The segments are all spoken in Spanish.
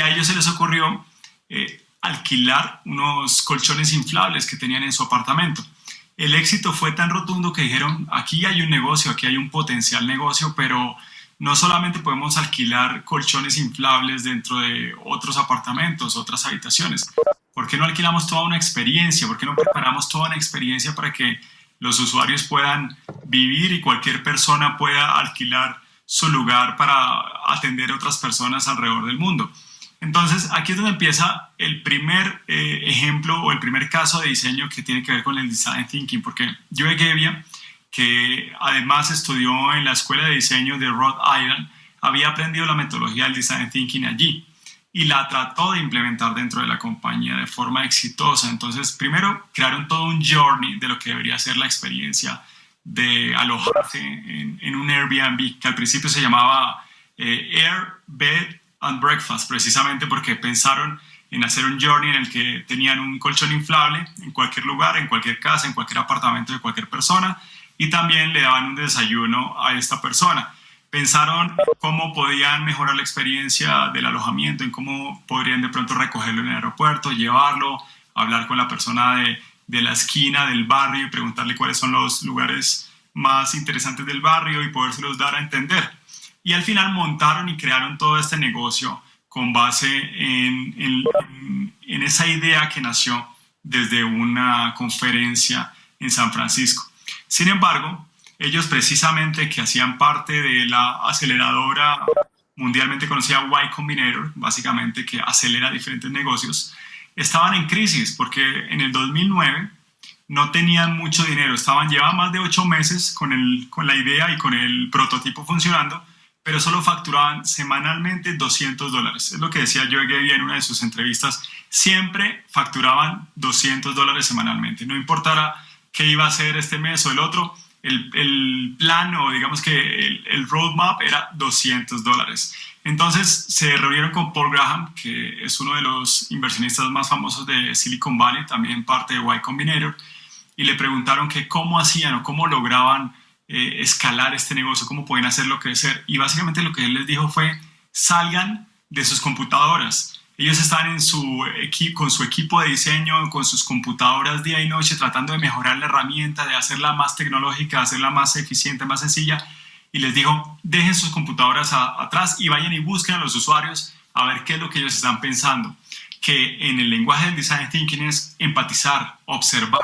a ellos se les ocurrió alquilar unos colchones inflables que tenían en su apartamento. El éxito fue tan rotundo que dijeron, aquí hay un negocio, aquí hay un potencial negocio, pero no solamente podemos alquilar colchones inflables dentro de otros apartamentos, otras habitaciones. ¿Por qué no alquilamos toda una experiencia? ¿Por qué no preparamos toda una experiencia para que los usuarios puedan vivir y cualquier persona pueda alquilar su lugar para atender a otras personas alrededor del mundo? Entonces, aquí es donde empieza el primer ejemplo o el primer caso de diseño que tiene que ver con el Design Thinking, porque Joe Gebbia, que además estudió en la Escuela de Diseño de Rhode Island, había aprendido la metodología del Design Thinking allí y la trató de implementar dentro de la compañía de forma exitosa. Entonces, primero crearon todo un journey de lo que debería ser la experiencia de alojarse en un Airbnb, que al principio se llamaba Air, Bed and Breakfast, precisamente porque pensaron en hacer un journey en el que tenían un colchón inflable en cualquier lugar, en cualquier casa, en cualquier apartamento de cualquier persona, y también le daban un desayuno a esta persona. Pensaron cómo podían mejorar la experiencia del alojamiento, en cómo podrían de pronto recogerlo en el aeropuerto, llevarlo, hablar con la persona de la esquina del barrio y preguntarle cuáles son los lugares más interesantes del barrio y podérselos dar a entender. Y al final montaron y crearon todo este negocio con base en esa idea que nació desde una conferencia en San Francisco. Sin embargo, ellos precisamente que hacían parte de la aceleradora mundialmente conocida Y Combinator, básicamente que acelera diferentes negocios, estaban en crisis porque en el 2009 no tenían mucho dinero, llevaban más de 8 meses con la idea y con el prototipo funcionando, pero solo facturaban semanalmente $200. Es lo que decía Joe Gebbia en una de sus entrevistas, siempre facturaban $200 semanalmente, no importara qué iba a hacer este mes o el otro, el plan o digamos que el roadmap era $200. Entonces se reunieron con Paul Graham, que es uno de los inversionistas más famosos de Silicon Valley, también parte de Y Combinator, y le preguntaron que cómo hacían o cómo lograban escalar este negocio, cómo pueden hacerlo crecer. Y básicamente lo que él les dijo fue, salgan de sus computadoras. Ellos están con su equipo de diseño, con sus computadoras día y noche, tratando de mejorar la herramienta, de hacerla más tecnológica, de hacerla más eficiente, más sencilla. Y les dijo, dejen sus computadoras atrás y vayan y busquen a los usuarios a ver qué es lo que ellos están pensando. Que en el lenguaje del Design Thinking es empatizar, observar,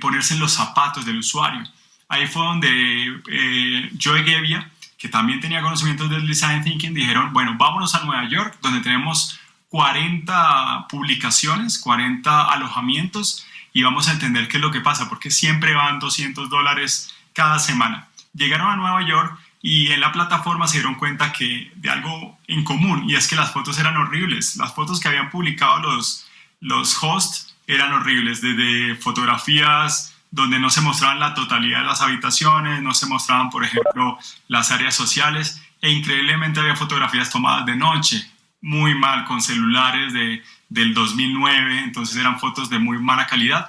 ponerse en los zapatos del usuario. Ahí fue donde Joe Gebbia, que también tenía conocimientos del Design Thinking, dijeron, bueno, vámonos a Nueva York, donde tenemos 40 publicaciones, 40 alojamientos, y vamos a entender qué es lo que pasa, porque siempre van $200 cada semana. Llegaron a Nueva York y en la plataforma se dieron cuenta de algo en común, y es que las fotos eran horribles. Las fotos que habían publicado los hosts eran horribles, desde fotografías donde no se mostraban la totalidad de las habitaciones, no se mostraban, por ejemplo, las áreas sociales, e increíblemente había fotografías tomadas de noche, muy mal, con celulares del 2009, entonces eran fotos de muy mala calidad.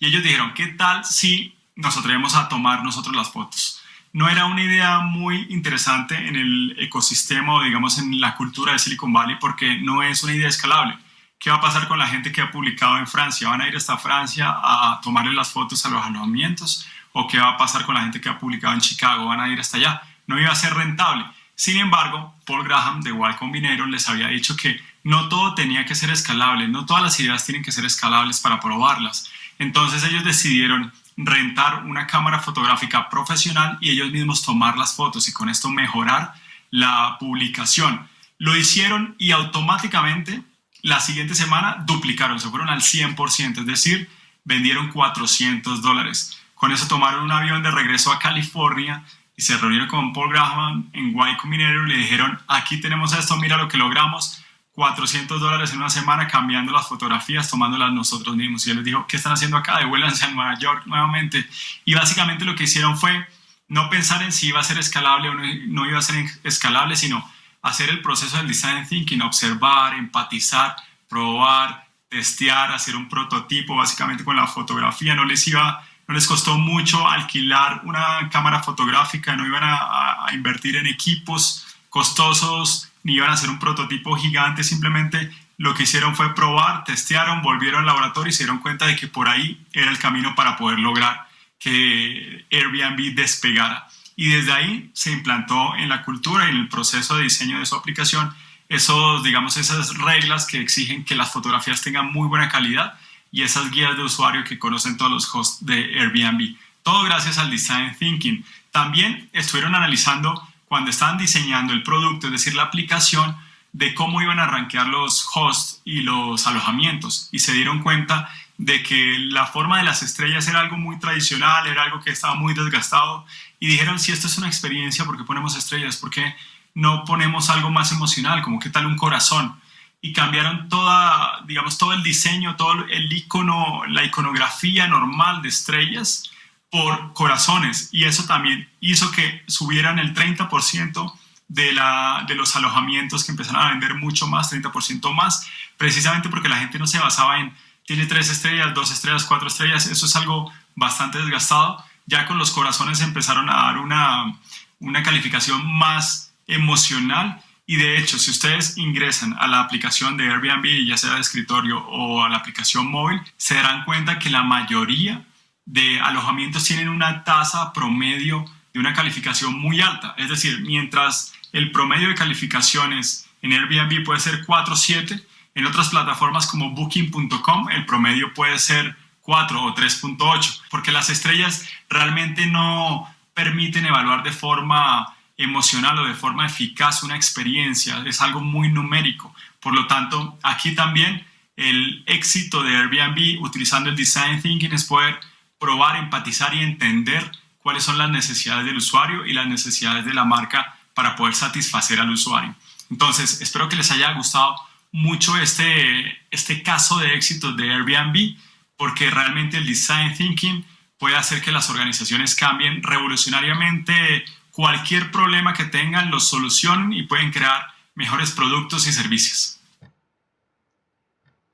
Y ellos dijeron, ¿qué tal si nos atrevemos a tomar nosotros las fotos? No era una idea muy interesante en el ecosistema o digamos en la cultura de Silicon Valley porque no es una idea escalable. ¿Qué va a pasar con la gente que ha publicado en Francia? ¿Van a ir hasta Francia a tomarle las fotos a los alojamientos? ¿O qué va a pasar con la gente que ha publicado en Chicago? ¿Van a ir hasta allá? No iba a ser rentable. Sin embargo, Paul Graham de Y Combinator les había dicho que no todo tenía que ser escalable, no todas las ideas tienen que ser escalables para probarlas. Entonces ellos decidieron rentar una cámara fotográfica profesional y ellos mismos tomar las fotos y con esto mejorar la publicación. Lo hicieron y automáticamente la siguiente semana duplicaron, se fueron al 100%, es decir, vendieron $400. Con eso tomaron un avión de regreso a California y se reunieron con Paul Graham en Y Combinator y le dijeron, aquí tenemos esto, mira lo que logramos, $400 en una semana cambiando las fotografías, tomándolas nosotros mismos. Y él les dijo, ¿qué están haciendo acá? Devuélvanse a Nueva York nuevamente. Y básicamente lo que hicieron fue no pensar en si iba a ser escalable o no iba a ser escalable, sino hacer el proceso del Design Thinking, observar, empatizar, probar, testear, hacer un prototipo básicamente con la fotografía. No les costó mucho alquilar una cámara fotográfica, no iban a invertir en equipos costosos, ni iban a hacer un prototipo gigante, simplemente lo que hicieron fue probar, testearon, volvieron al laboratorio y se dieron cuenta de que por ahí era el camino para poder lograr que Airbnb despegara. Y desde ahí se implantó en la cultura y en el proceso de diseño de su aplicación esas reglas que exigen que las fotografías tengan muy buena calidad y esas guías de usuario que conocen todos los hosts de Airbnb. Todo gracias al Design Thinking. También estuvieron analizando cuando estaban diseñando el producto, es decir, la aplicación, de cómo iban a rankear los hosts y los alojamientos y se dieron cuenta de que la forma de las estrellas era algo muy tradicional, era algo que estaba muy desgastado y dijeron, si esto es una experiencia, ¿por qué ponemos estrellas? ¿Por qué no ponemos algo más emocional, como qué tal un corazón? Y cambiaron todo el diseño, todo el icono, la iconografía normal de estrellas por corazones y eso también hizo que subieran el 30% de los alojamientos, que empezaron a vender mucho más, 30% más, precisamente porque la gente no se basaba en tiene 3 estrellas, 2 estrellas, 4 estrellas, eso es algo bastante desgastado. Ya con los corazones empezaron a dar una calificación más emocional y de hecho, si ustedes ingresan a la aplicación de Airbnb, ya sea de escritorio o a la aplicación móvil, se darán cuenta que la mayoría de alojamientos tienen una tasa promedio de una calificación muy alta. Es decir, mientras el promedio de calificaciones en Airbnb puede ser 4.7, en otras plataformas como Booking.com el promedio puede ser 4 o 3.8, porque las estrellas realmente no permiten evaluar de forma emocional o de forma eficaz una experiencia, es algo muy numérico. Por lo tanto, aquí también el éxito de Airbnb utilizando el Design Thinking es poder probar, empatizar y entender cuáles son las necesidades del usuario y las necesidades de la marca para poder satisfacer al usuario. Entonces, espero que les haya gustado mucho este caso de éxito de Airbnb, porque realmente el Design Thinking puede hacer que las organizaciones cambien revolucionariamente cualquier problema que tengan, lo solucionen y pueden crear mejores productos y servicios.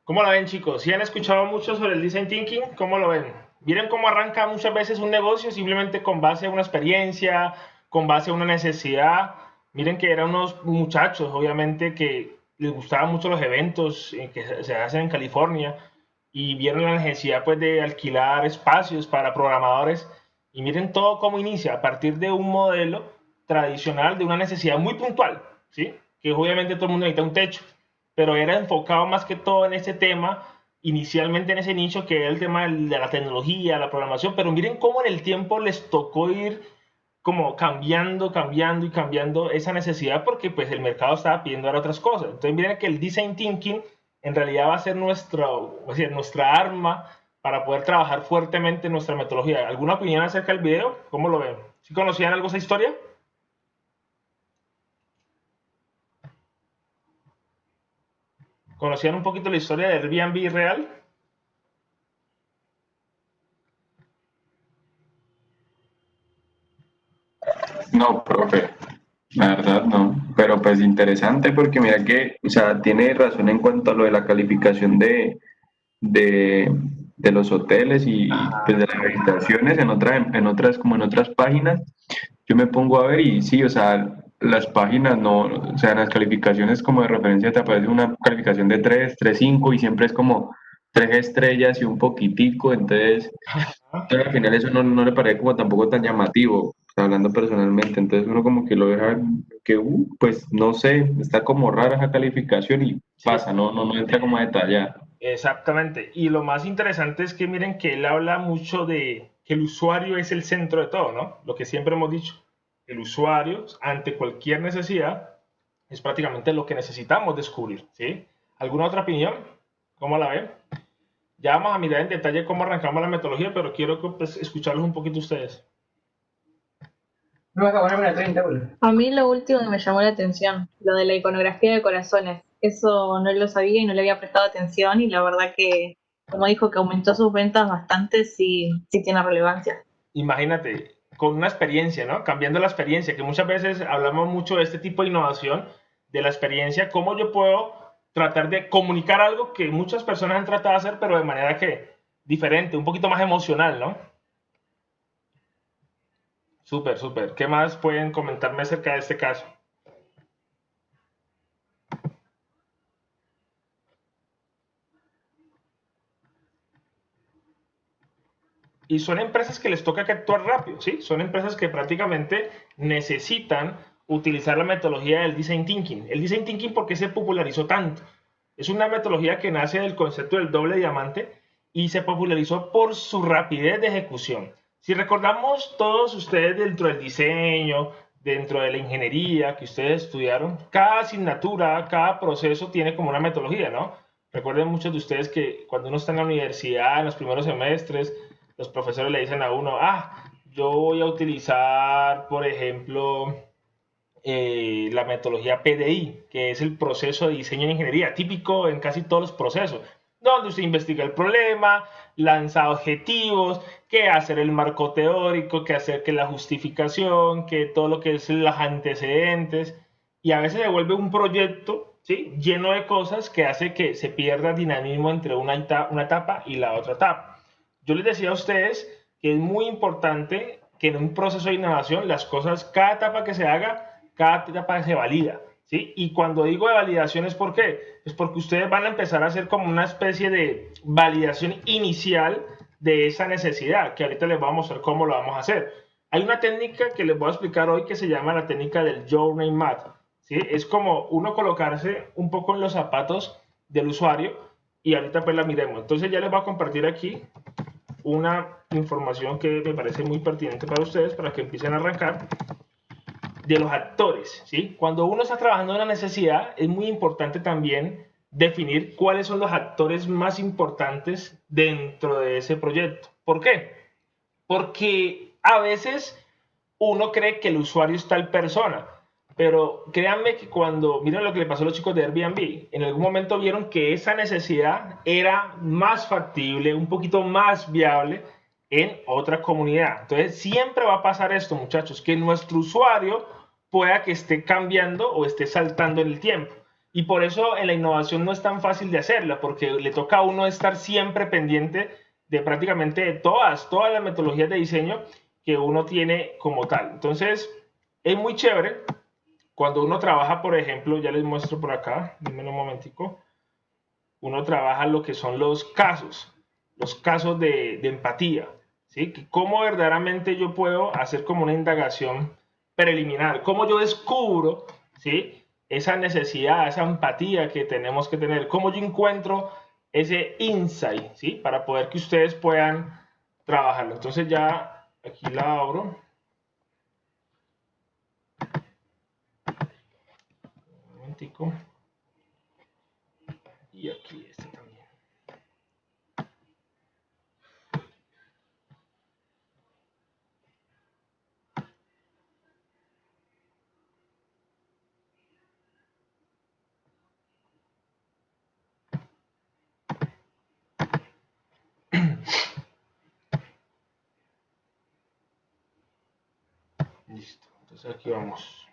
¿Cómo lo ven, chicos? ¿Sí han escuchado mucho sobre el Design Thinking? ¿Cómo lo ven? Miren cómo arranca muchas veces un negocio simplemente con base a una experiencia, con base a una necesidad. Miren que eran unos muchachos, obviamente, que les gustaban mucho los eventos que se hacen en California y vieron la necesidad pues de alquilar espacios para programadores y miren todo cómo inicia a partir de un modelo tradicional de una necesidad muy puntual, ¿sí? Que obviamente todo el mundo necesita un techo, pero era enfocado más que todo en ese tema, inicialmente en ese nicho que era el tema de la tecnología, la programación, pero miren cómo en el tiempo les tocó ir como cambiando, cambiando y cambiando esa necesidad porque pues el mercado estaba pidiendo ahora otras cosas. Entonces miren que el design thinking en realidad va a ser nuestra arma para poder trabajar fuertemente en nuestra metodología. ¿Alguna opinión acerca del video? ¿Cómo lo ven? ¿Sí conocían algo de esa historia? ¿Conocían un poquito la historia de Airbnb real? No, profe, la verdad no, pero pues interesante porque mira que, o sea, tiene razón en cuanto a lo de la calificación de, de los hoteles y pues de las habitaciones en otras, como en otras páginas, yo me pongo a ver y sí, o sea, las páginas no, o sea, en las calificaciones como de referencia te aparece una calificación de 3, 3, 5 y siempre es como 3 estrellas y un poquitico, entonces pero al final eso no le parece como tampoco tan llamativo, hablando personalmente. Entonces uno como que lo deja que, pues no sé, está como rara esa calificación y Sí, pasa, no entra como a detallar. exactamente. Y lo más interesante es que miren que él habla mucho de que el usuario es el centro de todo, ¿no? Lo que siempre hemos dicho. El usuario, ante cualquier necesidad, es prácticamente lo que necesitamos descubrir, ¿sí? ¿Alguna otra opinión? ¿Cómo la ven? Ya vamos a mirar en detalle cómo arrancamos la metodología, pero quiero pues, escucharlos un poquito ustedes. No vas a ponerme la 30, boludo. A mí lo último que me llamó la atención, lo de la iconografía de corazones. Eso no lo sabía y no le había prestado atención y la verdad que, como dijo que aumentó sus ventas bastante, sí, sí tiene relevancia. Imagínate, con una experiencia, ¿no? Cambiando la experiencia, que muchas veces hablamos mucho de este tipo de innovación, de la experiencia, cómo yo puedo tratar de comunicar algo que muchas personas han tratado de hacer, pero de manera que diferente, un poquito más emocional, ¿no? Súper, súper. ¿Qué más pueden comentarme acerca de este caso? y son empresas que les toca que actuar rápido, ¿sí? Son empresas que prácticamente necesitan utilizar la metodología del Design Thinking. El Design Thinking, ¿por qué se popularizó tanto? Es una metodología que nace del concepto del doble diamante y se popularizó por su rapidez de ejecución. Si recordamos todos ustedes dentro del diseño, dentro de la ingeniería que ustedes estudiaron, cada asignatura, cada proceso tiene como una metodología, ¿no? Recuerden muchos de ustedes que cuando uno está en la universidad, en los primeros semestres, los profesores le dicen a uno, yo voy a utilizar, por ejemplo, la metodología PDI, que es el proceso de diseño de ingeniería, típico en casi todos los procesos, donde usted investiga el problema, lanza objetivos, qué hacer el marco teórico, qué hacer que la justificación, que todo lo que es los antecedentes, y a veces se vuelve un proyecto, ¿sí?, lleno de cosas que hace que se pierda dinamismo entre una etapa y la otra etapa. Yo les decía a ustedes que es muy importante que en un proceso de innovación las cosas, cada etapa que se haga, cada etapa se valida, ¿sí? Y cuando digo de validación es ¿por qué? Pues porque ustedes van a empezar a hacer como una especie de validación inicial de esa necesidad, que ahorita les voy a mostrar cómo lo vamos a hacer. Hay una técnica que les voy a explicar hoy que se llama la técnica del Journey Map, ¿sí? Es como uno colocarse un poco en los zapatos del usuario y ahorita pues la miremos. Entonces ya les voy a compartir aquí una información que me parece muy pertinente para ustedes para que empiecen a arrancar de los actores, ¿sí? Cuando uno está trabajando en una necesidad, es muy importante también definir cuáles son los actores más importantes dentro de ese proyecto. ¿Por qué? Porque a veces uno cree que el usuario es tal persona, pero créanme que cuando, miren lo que le pasó a los chicos de Airbnb, en algún momento vieron que esa necesidad era más factible, un poquito más viable en otra comunidad. Entonces siempre va a pasar esto, muchachos, que nuestro usuario pueda que esté cambiando o esté saltando en el tiempo. Y por eso en la innovación no es tan fácil de hacerla, porque le toca a uno estar siempre pendiente de prácticamente de todas las metodologías de diseño que uno tiene como tal. Entonces, es muy chévere cuando uno trabaja, por ejemplo, ya les muestro por acá, denme un momentico, uno trabaja lo que son los casos de empatía, ¿sí? Cómo verdaderamente yo puedo hacer como una indagación preliminar, cómo yo descubro, ¿sí?, esa necesidad, esa empatía que tenemos que tener, cómo yo encuentro ese insight, ¿sí?, para poder que ustedes puedan trabajarlo. Entonces ya aquí la abro. Un momentico. Y aquí este también. Listo. Entonces aquí vamos.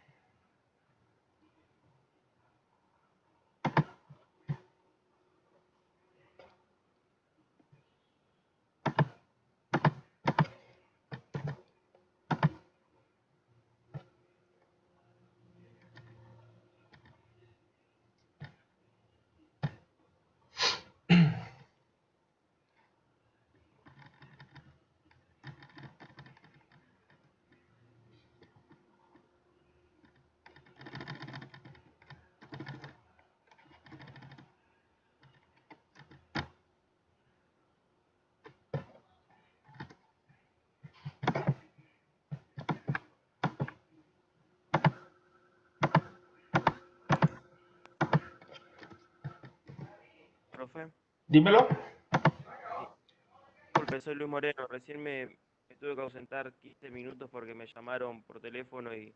Profe, Dímelo. disculpe, soy Luis Moreno. Recién me tuve que ausentar 15 minutos porque me llamaron por teléfono y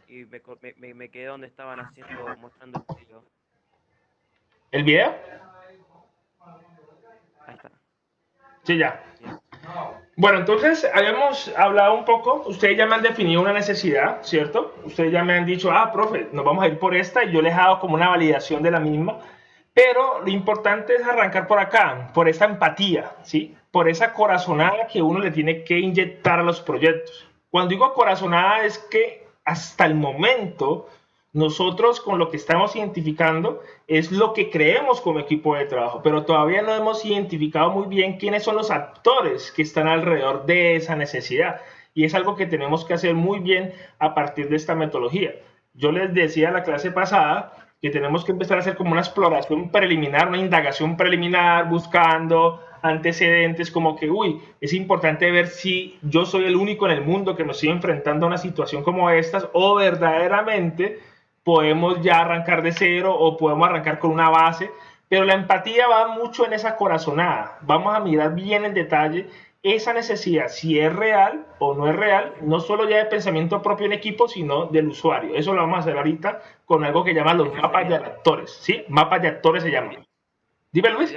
me quedé donde estaban mostrando el video. ¿El video? Ahí está. Sí, ya. Bien. Bueno, entonces habíamos hablado un poco, ustedes ya me han definido una necesidad, ¿cierto? Ustedes ya me han dicho, profe, nos vamos a ir por esta y yo les he dado como una validación de la misma, pero lo importante es arrancar por acá, por esta empatía, ¿sí? Por esa corazonada que uno le tiene que inyectar a los proyectos. Cuando digo corazonada es que hasta el momento Nosotros con lo que estamos identificando es lo que creemos como equipo de trabajo, pero todavía no hemos identificado muy bien quiénes son los actores que están alrededor de esa necesidad. Y es algo que tenemos que hacer muy bien a partir de esta metodología. Yo les decía en la clase pasada que tenemos que empezar a hacer como una exploración preliminar, una indagación preliminar, buscando antecedentes, como que, uy, es importante ver si yo soy el único en el mundo que me estoy enfrentando a una situación como estas, o verdaderamente podemos ya arrancar de cero o podemos arrancar con una base, pero la empatía va mucho en esa corazonada. Vamos a mirar bien en detalle esa necesidad, si es real o no es real, no solo ya de pensamiento propio en equipo, sino del usuario. Eso lo vamos a hacer ahorita con algo que llaman los mapas de actores, ¿sí? Mapas de actores se llaman. Dime, Luis.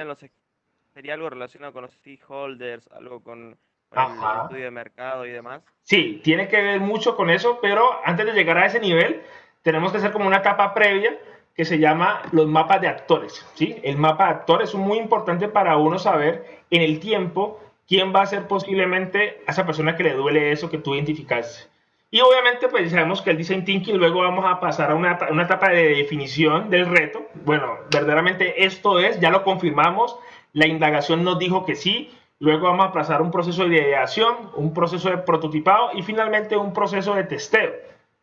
¿Sería algo relacionado con los stakeholders, algo con el estudio de mercado y demás? Sí, tiene que ver mucho con eso, pero antes de llegar a ese nivel, tenemos que hacer como una etapa previa que se llama los mapas de actores, ¿sí? El mapa de actores es muy importante para uno saber en el tiempo quién va a ser posiblemente a esa persona que le duele eso que tú identificaste. Y obviamente pues sabemos que el design thinking luego vamos a pasar a una etapa de definición del reto. Bueno, verdaderamente esto es, ya lo confirmamos, la indagación nos dijo que sí, luego vamos a pasar un proceso de ideación, un proceso de prototipado y finalmente un proceso de testeo,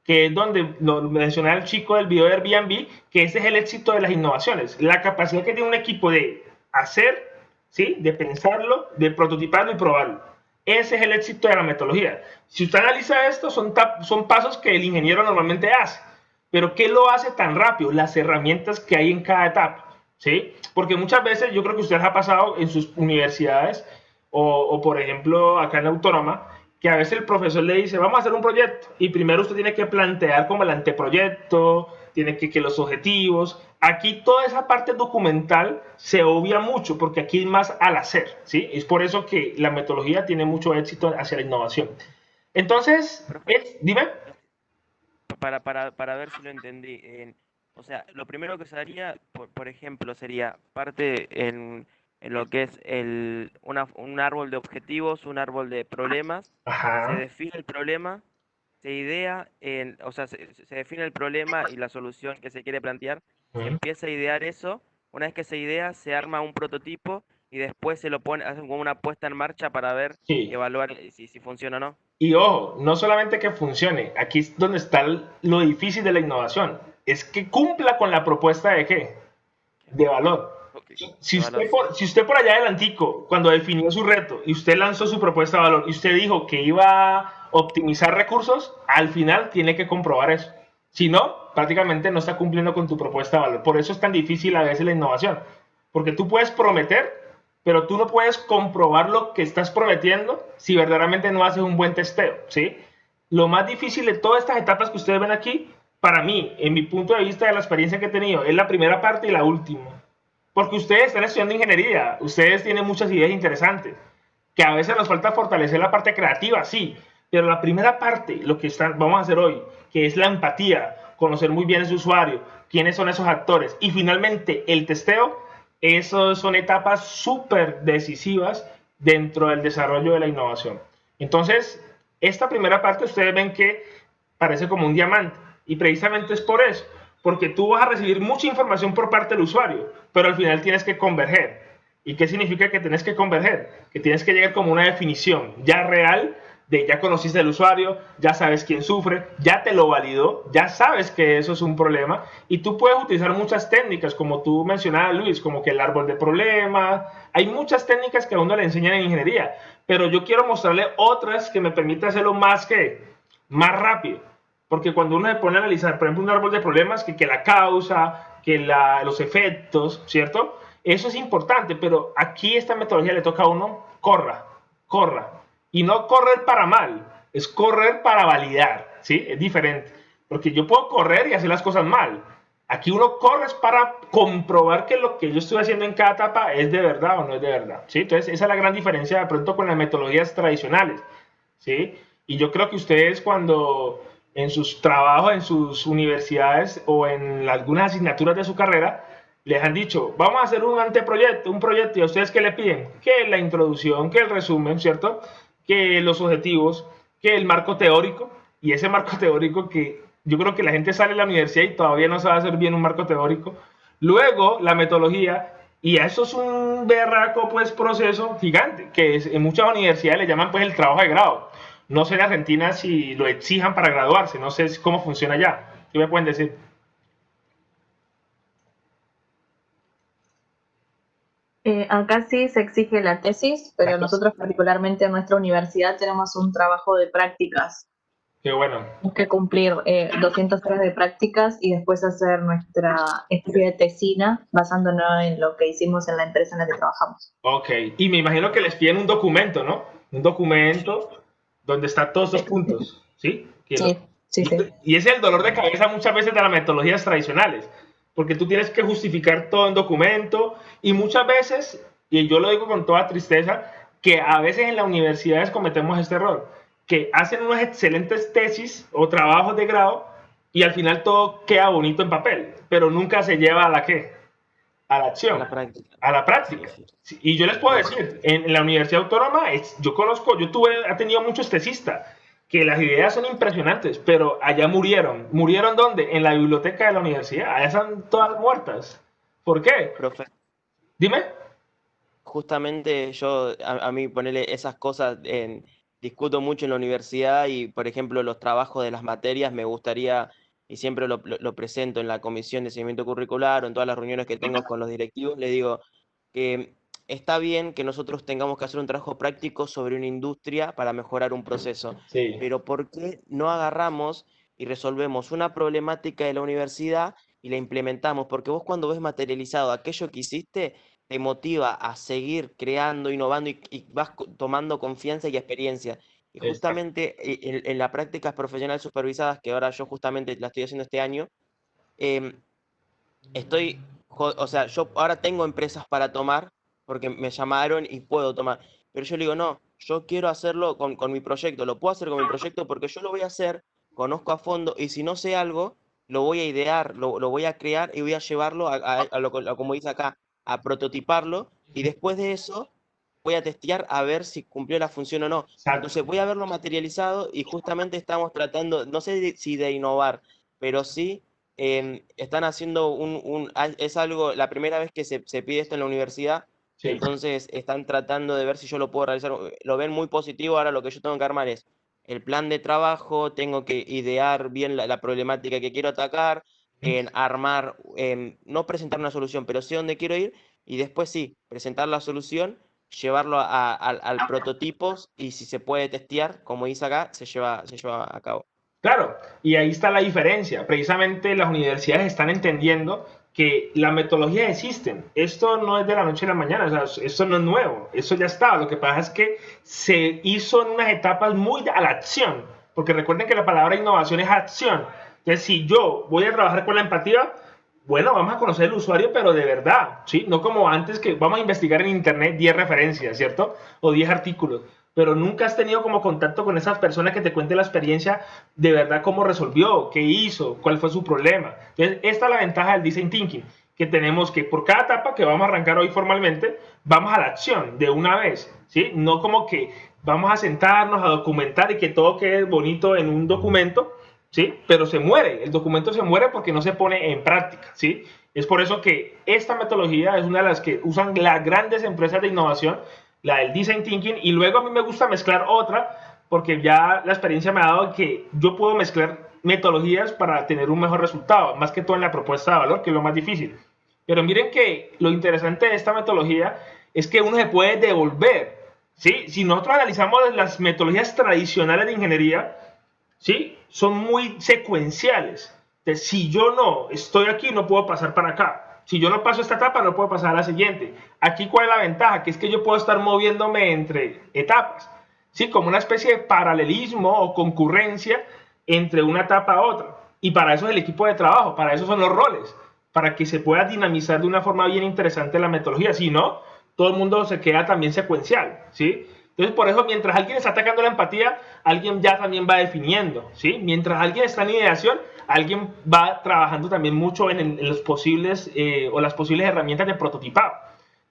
que es donde lo mencionaba el chico del video de Airbnb, que ese es el éxito de las innovaciones, la capacidad que tiene un equipo de hacer, ¿sí? De pensarlo, de prototiparlo y probarlo. Ese es el éxito de la metodología. Si usted analiza esto, son pasos que el ingeniero normalmente hace. Pero ¿qué lo hace tan rápido? Las herramientas que hay en cada etapa, ¿sí? Porque muchas veces, yo creo que usted ha pasado en sus universidades o por ejemplo, acá en la Autónoma, que a veces el profesor le dice, vamos a hacer un proyecto, y primero usted tiene que plantear como el anteproyecto, tiene que los objetivos. Aquí toda esa parte documental se obvia mucho, porque aquí es más al hacer, ¿sí? Es por eso que la metodología tiene mucho éxito hacia la innovación. Entonces, dime. Para ver si lo entendí. O sea, lo primero que se haría, por ejemplo, sería parte en lo que es un árbol de objetivos, un árbol de problemas. Ajá. Se define el problema, se idea, o sea, se define el problema y la solución que se quiere plantear. Se empieza a idear eso. Una vez que se idea, se arma un prototipo y después se lo hacen como una puesta en marcha para ver y evaluar si funciona o no. Y ojo, no solamente que funcione, aquí es donde está lo difícil de la innovación, es que cumpla con la propuesta de ¿qué? De valor. Okay. Si usted por allá adelantico, cuando definió su reto y usted lanzó su propuesta de valor y usted dijo que iba a optimizar recursos, al final tiene que comprobar eso. Si no, prácticamente no está cumpliendo con tu propuesta de valor. Por eso es tan difícil a veces la innovación, porque tú puedes prometer, pero tú no puedes comprobar lo que estás prometiendo si verdaderamente no haces un buen testeo, ¿sí? Lo más difícil de todas estas etapas que ustedes ven aquí, para mí, en mi punto de vista de la experiencia que he tenido, es la primera parte y la última. Porque ustedes están estudiando ingeniería, ustedes tienen muchas ideas interesantes, que a veces nos falta fortalecer la parte creativa, sí, pero la primera parte, lo que vamos a hacer hoy, que es la empatía, conocer muy bien a su usuario, quiénes son esos actores, y finalmente el testeo, esas son etapas súper decisivas dentro del desarrollo de la innovación. Entonces, esta primera parte ustedes ven que parece como un diamante, y precisamente es por eso, porque tú vas a recibir mucha información por parte del usuario, pero al final tienes que converger. ¿Y qué significa que tienes que converger? Que tienes que llegar como una definición ya real de ya conociste al usuario, ya sabes quién sufre, ya te lo validó, ya sabes que eso es un problema y tú puedes utilizar muchas técnicas, como tú mencionabas, Luis, como que el árbol de problemas. Hay muchas técnicas que a uno le enseñan en ingeniería, pero yo quiero mostrarle otras que me permitan hacerlo más rápido. Porque cuando uno se pone a analizar, por ejemplo, un árbol de problemas, que la causa, que los efectos, ¿cierto? Eso es importante, pero aquí esta metodología le toca a uno, corra. Y no correr para mal, es correr para validar, ¿sí? Es diferente. Porque yo puedo correr y hacer las cosas mal. Aquí uno corre para comprobar que lo que yo estoy haciendo en cada etapa es de verdad o no es de verdad, ¿sí? Entonces, esa es la gran diferencia de pronto con las metodologías tradicionales, ¿sí? Y yo creo que ustedes cuando en sus trabajos, en sus universidades o en algunas asignaturas de su carrera, les han dicho, vamos a hacer un anteproyecto, un proyecto, y a ustedes ¿qué le piden? Que la introducción, que el resumen, ¿cierto? Que los objetivos, que el marco teórico, y ese marco teórico que Yo creo que la gente sale de la universidad y todavía no sabe hacer bien un marco teórico. Luego, la metodología, y eso es un berraco, pues, proceso gigante, que en muchas universidades le llaman, pues, el trabajo de grado. No sé en Argentina si lo exijan para graduarse, no sé cómo funciona allá. ¿Qué me pueden decir? Acá sí se exige la tesis, pero nosotros particularmente en nuestra universidad tenemos un trabajo de prácticas. Qué bueno. Tenemos que cumplir 200 horas de prácticas y después hacer nuestra especie de tesina basándonos en lo que hicimos en la empresa en la que trabajamos. Ok, y me imagino que les piden un documento, ¿no? Un documento donde están todos los puntos, ¿sí? Sí. Y ese es el dolor de cabeza muchas veces de las metodologías tradicionales, porque tú tienes que justificar todo en documento y muchas veces, y yo lo digo con toda tristeza, que a veces en las universidades cometemos este error, que hacen unas excelentes tesis o trabajos de grado y al final todo queda bonito en papel, pero nunca se lleva a la ¿qué? A la acción, a la práctica. Y yo les puedo decir, en la Universidad Autónoma, he tenido muchos tesistas, que las ideas son impresionantes, pero allá murieron. ¿Murieron dónde? En la biblioteca de la universidad. Allá están todas muertas. ¿Por qué? Profe, Dime. justamente a mí ponerle esas cosas, discuto mucho en la universidad y, por ejemplo, los trabajos de las materias me gustaría, y siempre lo presento en la comisión de seguimiento curricular o en todas las reuniones que tengo con los directivos, le digo que está bien que nosotros tengamos que hacer un trabajo práctico sobre una industria para mejorar un proceso, Sí. pero ¿por qué no agarramos y resolvemos una problemática de la universidad y la implementamos? Porque vos cuando ves materializado aquello que hiciste, te motiva a seguir creando, innovando y vas tomando confianza y experiencia. Y Exacto. justamente en las prácticas profesionales supervisadas, que ahora yo justamente la estoy haciendo este año, em, o sea, yo ahora tengo empresas para tomar, porque me llamaron y puedo tomar, pero yo le digo, no, yo quiero hacerlo con mi proyecto, lo puedo hacer con mi proyecto porque yo lo voy a hacer, conozco a fondo, y si no sé algo, lo voy a idear, lo voy a crear y voy a llevarlo como dice acá, a prototiparlo, y después de eso voy a testear a ver si cumplió la función o no. Exacto. Entonces voy a verlo materializado y justamente estamos tratando, no sé si de innovar, pero sí están haciendo es algo, la primera vez que se pide esto en la universidad, Sí. entonces están tratando de ver si yo lo puedo realizar. Lo ven muy positivo, ahora lo que yo tengo que armar es el plan de trabajo, tengo que idear bien la problemática que quiero atacar, en armar, no presentar una solución, pero sí dónde quiero ir, y después sí, presentar la solución, llevarlo al prototipos, y si se puede testear, como dice acá, se lleva a cabo. Claro, y ahí está la diferencia. Precisamente las universidades están entendiendo que las metodologías existen. Esto no es de la noche a la mañana, o sea, esto no es nuevo, eso ya estaba. Lo que pasa es que se hizo en unas etapas muy a la acción, porque recuerden que la palabra innovación es acción. Entonces, si yo voy a trabajar con la empatía, bueno, vamos a conocer el usuario, pero de verdad, ¿sí? No como antes que vamos a investigar en internet 10 referencias, ¿cierto? O 10 artículos, pero nunca has tenido como contacto con esas personas que te cuenten la experiencia de verdad, cómo resolvió, qué hizo, cuál fue su problema. Entonces, esta es la ventaja del design thinking, que tenemos que por cada etapa que vamos a arrancar hoy formalmente, vamos a la acción de una vez, ¿sí? No como que vamos a sentarnos a documentar y que todo quede bonito en un documento, ¿sí? Pero se muere, el documento se muere porque no se pone en práctica, ¿sí? Es por eso que esta metodología es una de las que usan las grandes empresas de innovación, la del design thinking, y luego a mí me gusta mezclar otra, porque ya la experiencia me ha dado que yo puedo mezclar metodologías para tener un mejor resultado, más que todo en la propuesta de valor, que es lo más difícil. Pero miren que lo interesante de esta metodología es que uno se puede devolver, ¿sí? Si nosotros analizamos las metodologías tradicionales de ingeniería, ¿sí? Son muy secuenciales. Entonces, si yo no estoy aquí, no puedo pasar para acá. Si yo no paso esta etapa, no puedo pasar a la siguiente. Aquí, ¿cuál es la ventaja? Que es que yo puedo estar moviéndome entre etapas, ¿sí? Como una especie de paralelismo o concurrencia entre una etapa a otra. Y para eso es el equipo de trabajo, para eso son los roles, para que se pueda dinamizar de una forma bien interesante la metodología. Si no, todo el mundo se queda también secuencial, ¿sí? Entonces, por eso, mientras alguien está atacando la empatía, alguien ya también va definiendo, ¿sí? Mientras alguien está en ideación, alguien va trabajando también mucho en los posibles o las posibles herramientas de prototipado.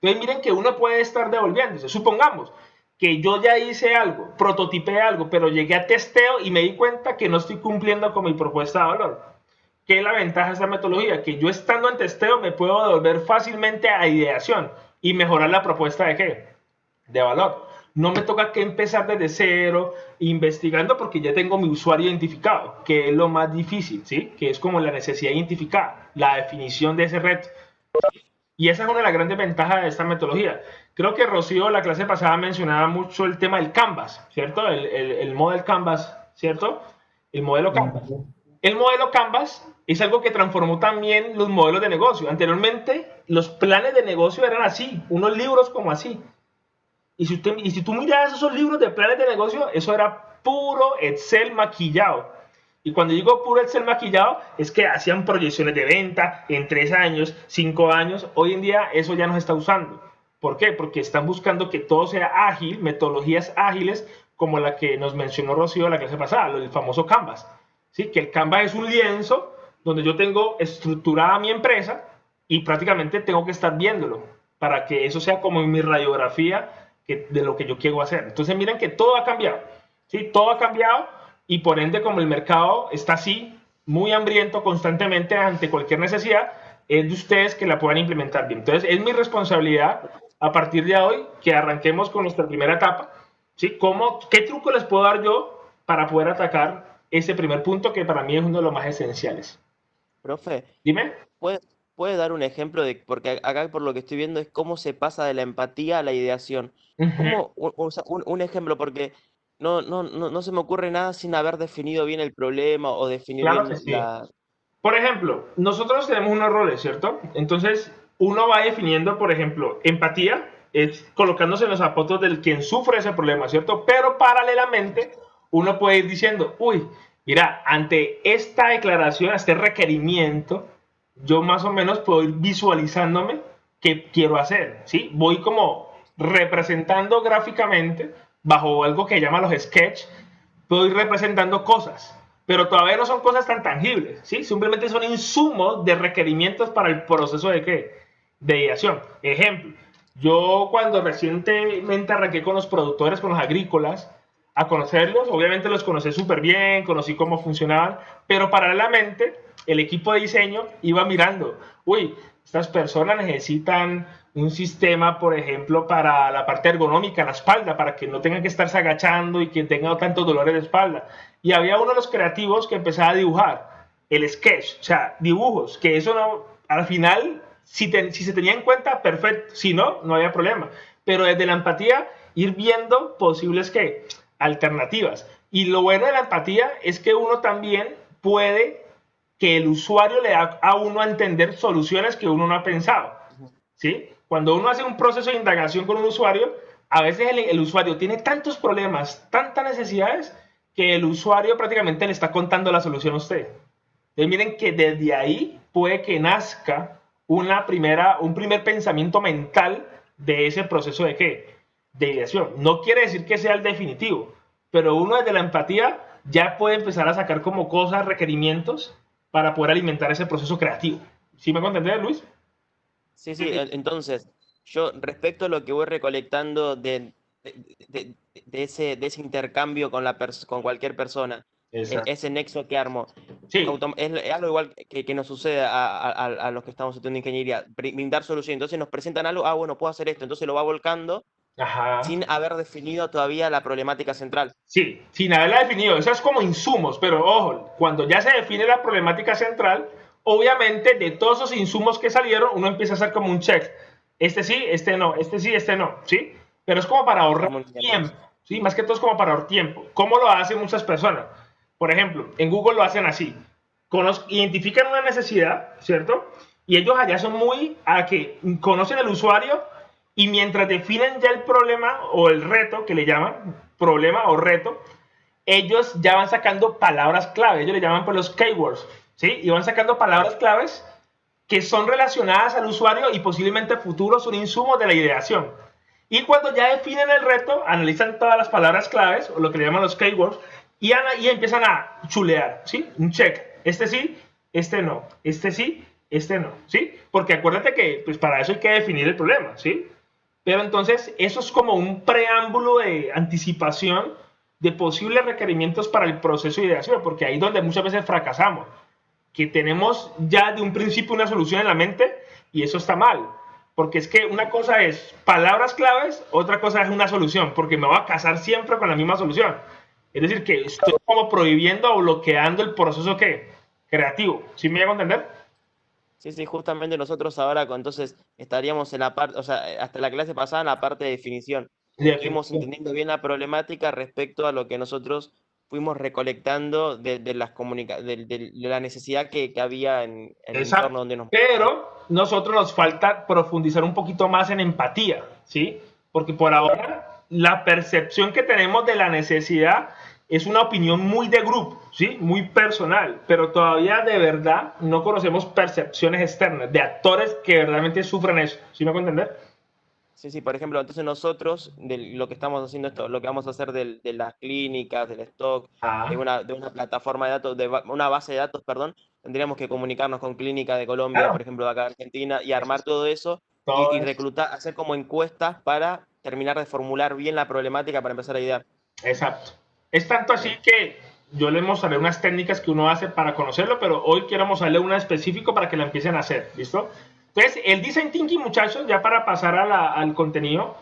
Entonces, miren que uno puede estar devolviéndose. Supongamos que yo ya hice algo, prototipé algo, pero llegué a testeo y me di cuenta que no estoy cumpliendo con mi propuesta de valor. ¿Qué es la ventaja de esta metodología? Que yo estando en testeo me puedo devolver fácilmente a ideación y mejorar la propuesta de ¿qué? De valor. No me toca que empezar desde cero, investigando, porque ya tengo mi usuario identificado, que es lo más difícil, ¿sí? Que es como la necesidad identificada, la definición de ese reto. Y esa es una de las grandes ventajas de esta metodología. Creo que Rocío, la clase pasada, mencionaba mucho el tema del Canvas, ¿cierto? El model Canvas, ¿cierto? El modelo Canvas. El modelo Canvas es algo que transformó también los modelos de negocio. Anteriormente, los planes de negocio eran así, unos libros como así. Y si tú miras esos libros de planes de negocio, eso era puro Excel maquillado. Y cuando digo puro Excel maquillado, es que hacían proyecciones de venta en 3 años, 5 años. Hoy en día eso ya no se está usando. ¿Por qué? Porque están buscando que todo sea ágil, metodologías ágiles, como la que nos mencionó Rocío en la clase pasada, el famoso Canvas. ¿Sí? Que el Canvas es un lienzo donde yo tengo estructurada mi empresa y prácticamente tengo que estar viéndolo para que eso sea como mi radiografía de lo que yo quiero hacer. Entonces miren que todo ha cambiado. ¿Sí? Todo ha cambiado y por ende como el mercado está así, muy hambriento constantemente ante cualquier necesidad, es de ustedes que la puedan implementar bien. Entonces es mi responsabilidad a partir de hoy que arranquemos con nuestra primera etapa. ¿Sí? ¿Qué truco les puedo dar yo para poder atacar ese primer punto que para mí es uno de los más esenciales? Profe, Dime. ¿puede dar un ejemplo de, porque acá por lo que estoy viendo es cómo se pasa de la empatía a la ideación? ¿Cómo, o sea, un ejemplo, porque no se me ocurre nada sin haber definido bien el problema o definir Claro que bien sí. la... Por ejemplo, nosotros tenemos unos roles, ¿cierto? Entonces, uno va definiendo, por ejemplo, empatía, es colocándose en los zapatos del quien sufre ese problema, ¿cierto? Pero paralelamente, uno puede ir diciendo, uy, mira, ante esta declaración, este requerimiento, yo más o menos puedo ir visualizándome qué quiero hacer, ¿sí? Voy como representando gráficamente, bajo algo que llama los sketch, puedo ir representando cosas, pero todavía no son cosas tan tangibles, ¿sí? Simplemente son insumos de requerimientos para el proceso de ¿qué? De ideación. Ejemplo, yo cuando recientemente arranqué con los productores, con los agrícolas, a conocerlos, obviamente los conocí súper bien, conocí cómo funcionaban, pero paralelamente el equipo de diseño iba mirando, uy, estas personas necesitan un sistema, por ejemplo, para la parte ergonómica, la espalda, para que no tengan que estarse agachando y que tengan tantos dolores de espalda. Y había uno de los creativos que empezaba a dibujar el sketch, o sea, dibujos, que eso no, al final, si se tenía en cuenta, perfecto, si no, no había problema. Pero desde la empatía, ir viendo posibles ¿qué? Alternativas. Y lo bueno de la empatía es que uno también puede que el usuario le da a uno a entender soluciones que uno no ha pensado, ¿sí? Cuando uno hace un proceso de indagación con un usuario, a veces el usuario tiene tantos problemas, tantas necesidades, que el usuario prácticamente le está contando la solución a usted. Entonces miren que desde ahí puede que nazca un primer pensamiento mental de ese proceso de ¿qué? De ideación. No quiere decir que sea el definitivo, pero uno desde la empatía ya puede empezar a sacar como cosas, requerimientos para poder alimentar ese proceso creativo. ¿Sí me puedo entender, Luis? Sí, sí, entonces, yo respecto a lo que voy recolectando de ese intercambio con cualquier persona, Exacto. ese nexo que armo, Sí, es algo igual que nos sucede a los que estamos estudiando ingeniería, brindar solución. Entonces nos presentan algo, bueno, puedo hacer esto, entonces lo va volcando ajá. sin haber definido todavía la problemática central. Sí, sin haberla definido. Eso es como insumos, pero ojo, cuando ya se define la problemática central, obviamente de todos esos insumos que salieron, uno empieza a hacer como un check. Este sí, este no, este sí, este no, ¿sí? Pero es como para ahorrar tiempo, ¿sí? Más que todo es como para ahorrar tiempo. ¿Cómo lo hacen muchas personas? Por ejemplo, en Google lo hacen así. Identifican una necesidad, ¿cierto? Y ellos allá son muy a que conocen al usuario y mientras definen ya el problema o el reto, que le llaman problema o reto, ellos ya van sacando palabras clave, ellos le llaman pues los keywords, ¿sí? Y van sacando palabras claves que son relacionadas al usuario y posiblemente futuros son insumos de la ideación. Y cuando ya definen el reto, analizan todas las palabras claves, o lo que le llaman los keywords, y empiezan a chulear, ¿sí? Un check. Este sí, este no. Este sí, este no, ¿sí? Porque acuérdate que pues para eso hay que definir el problema, ¿sí? Pero entonces eso es como un preámbulo de anticipación de posibles requerimientos para el proceso de ideación, porque ahí es donde muchas veces fracasamos, que tenemos ya de un principio una solución en la mente y eso está mal, porque es que una cosa es palabras claves, otra cosa es una solución, porque me voy a casar siempre con la misma solución. Es decir, que estoy como prohibiendo o bloqueando el proceso creativo. ¿Sí me hago entender? Sí, sí, justamente nosotros ahora entonces estaríamos en la parte, o sea, hasta la clase pasada en la parte de definición. De Estuvimos definición. entendiendo bien la problemática respecto a lo que nosotros fuimos recolectando de la necesidad que había en el entorno Exacto. donde nos movemos. Pero nosotros nos falta profundizar un poquito más en empatía, ¿sí? Porque por ahora la percepción que tenemos de la necesidad es una opinión muy de grupo, ¿sí? Muy personal, pero todavía de verdad no conocemos percepciones externas de actores que verdaderamente sufren eso, ¿sí me puedo entender? Sí, sí, por ejemplo, entonces nosotros, lo que estamos haciendo esto, lo que vamos a hacer de las clínicas, del stock, Ah, de una plataforma de datos, una base de datos, perdón, tendríamos que comunicarnos con Clínica de Colombia, por claro. ejemplo, de acá de Argentina, y armar todo eso Todo y es reclutar, hacer como encuestas para terminar de formular bien la problemática para empezar a idear. exacto. Es tanto así Bien. que yo les mostraré unas técnicas que uno hace para conocerlo, pero hoy quiero mostrarle una específico para que la empiecen a hacer, ¿listo? Entonces, el design thinking, muchachos, ya para pasar al contenido,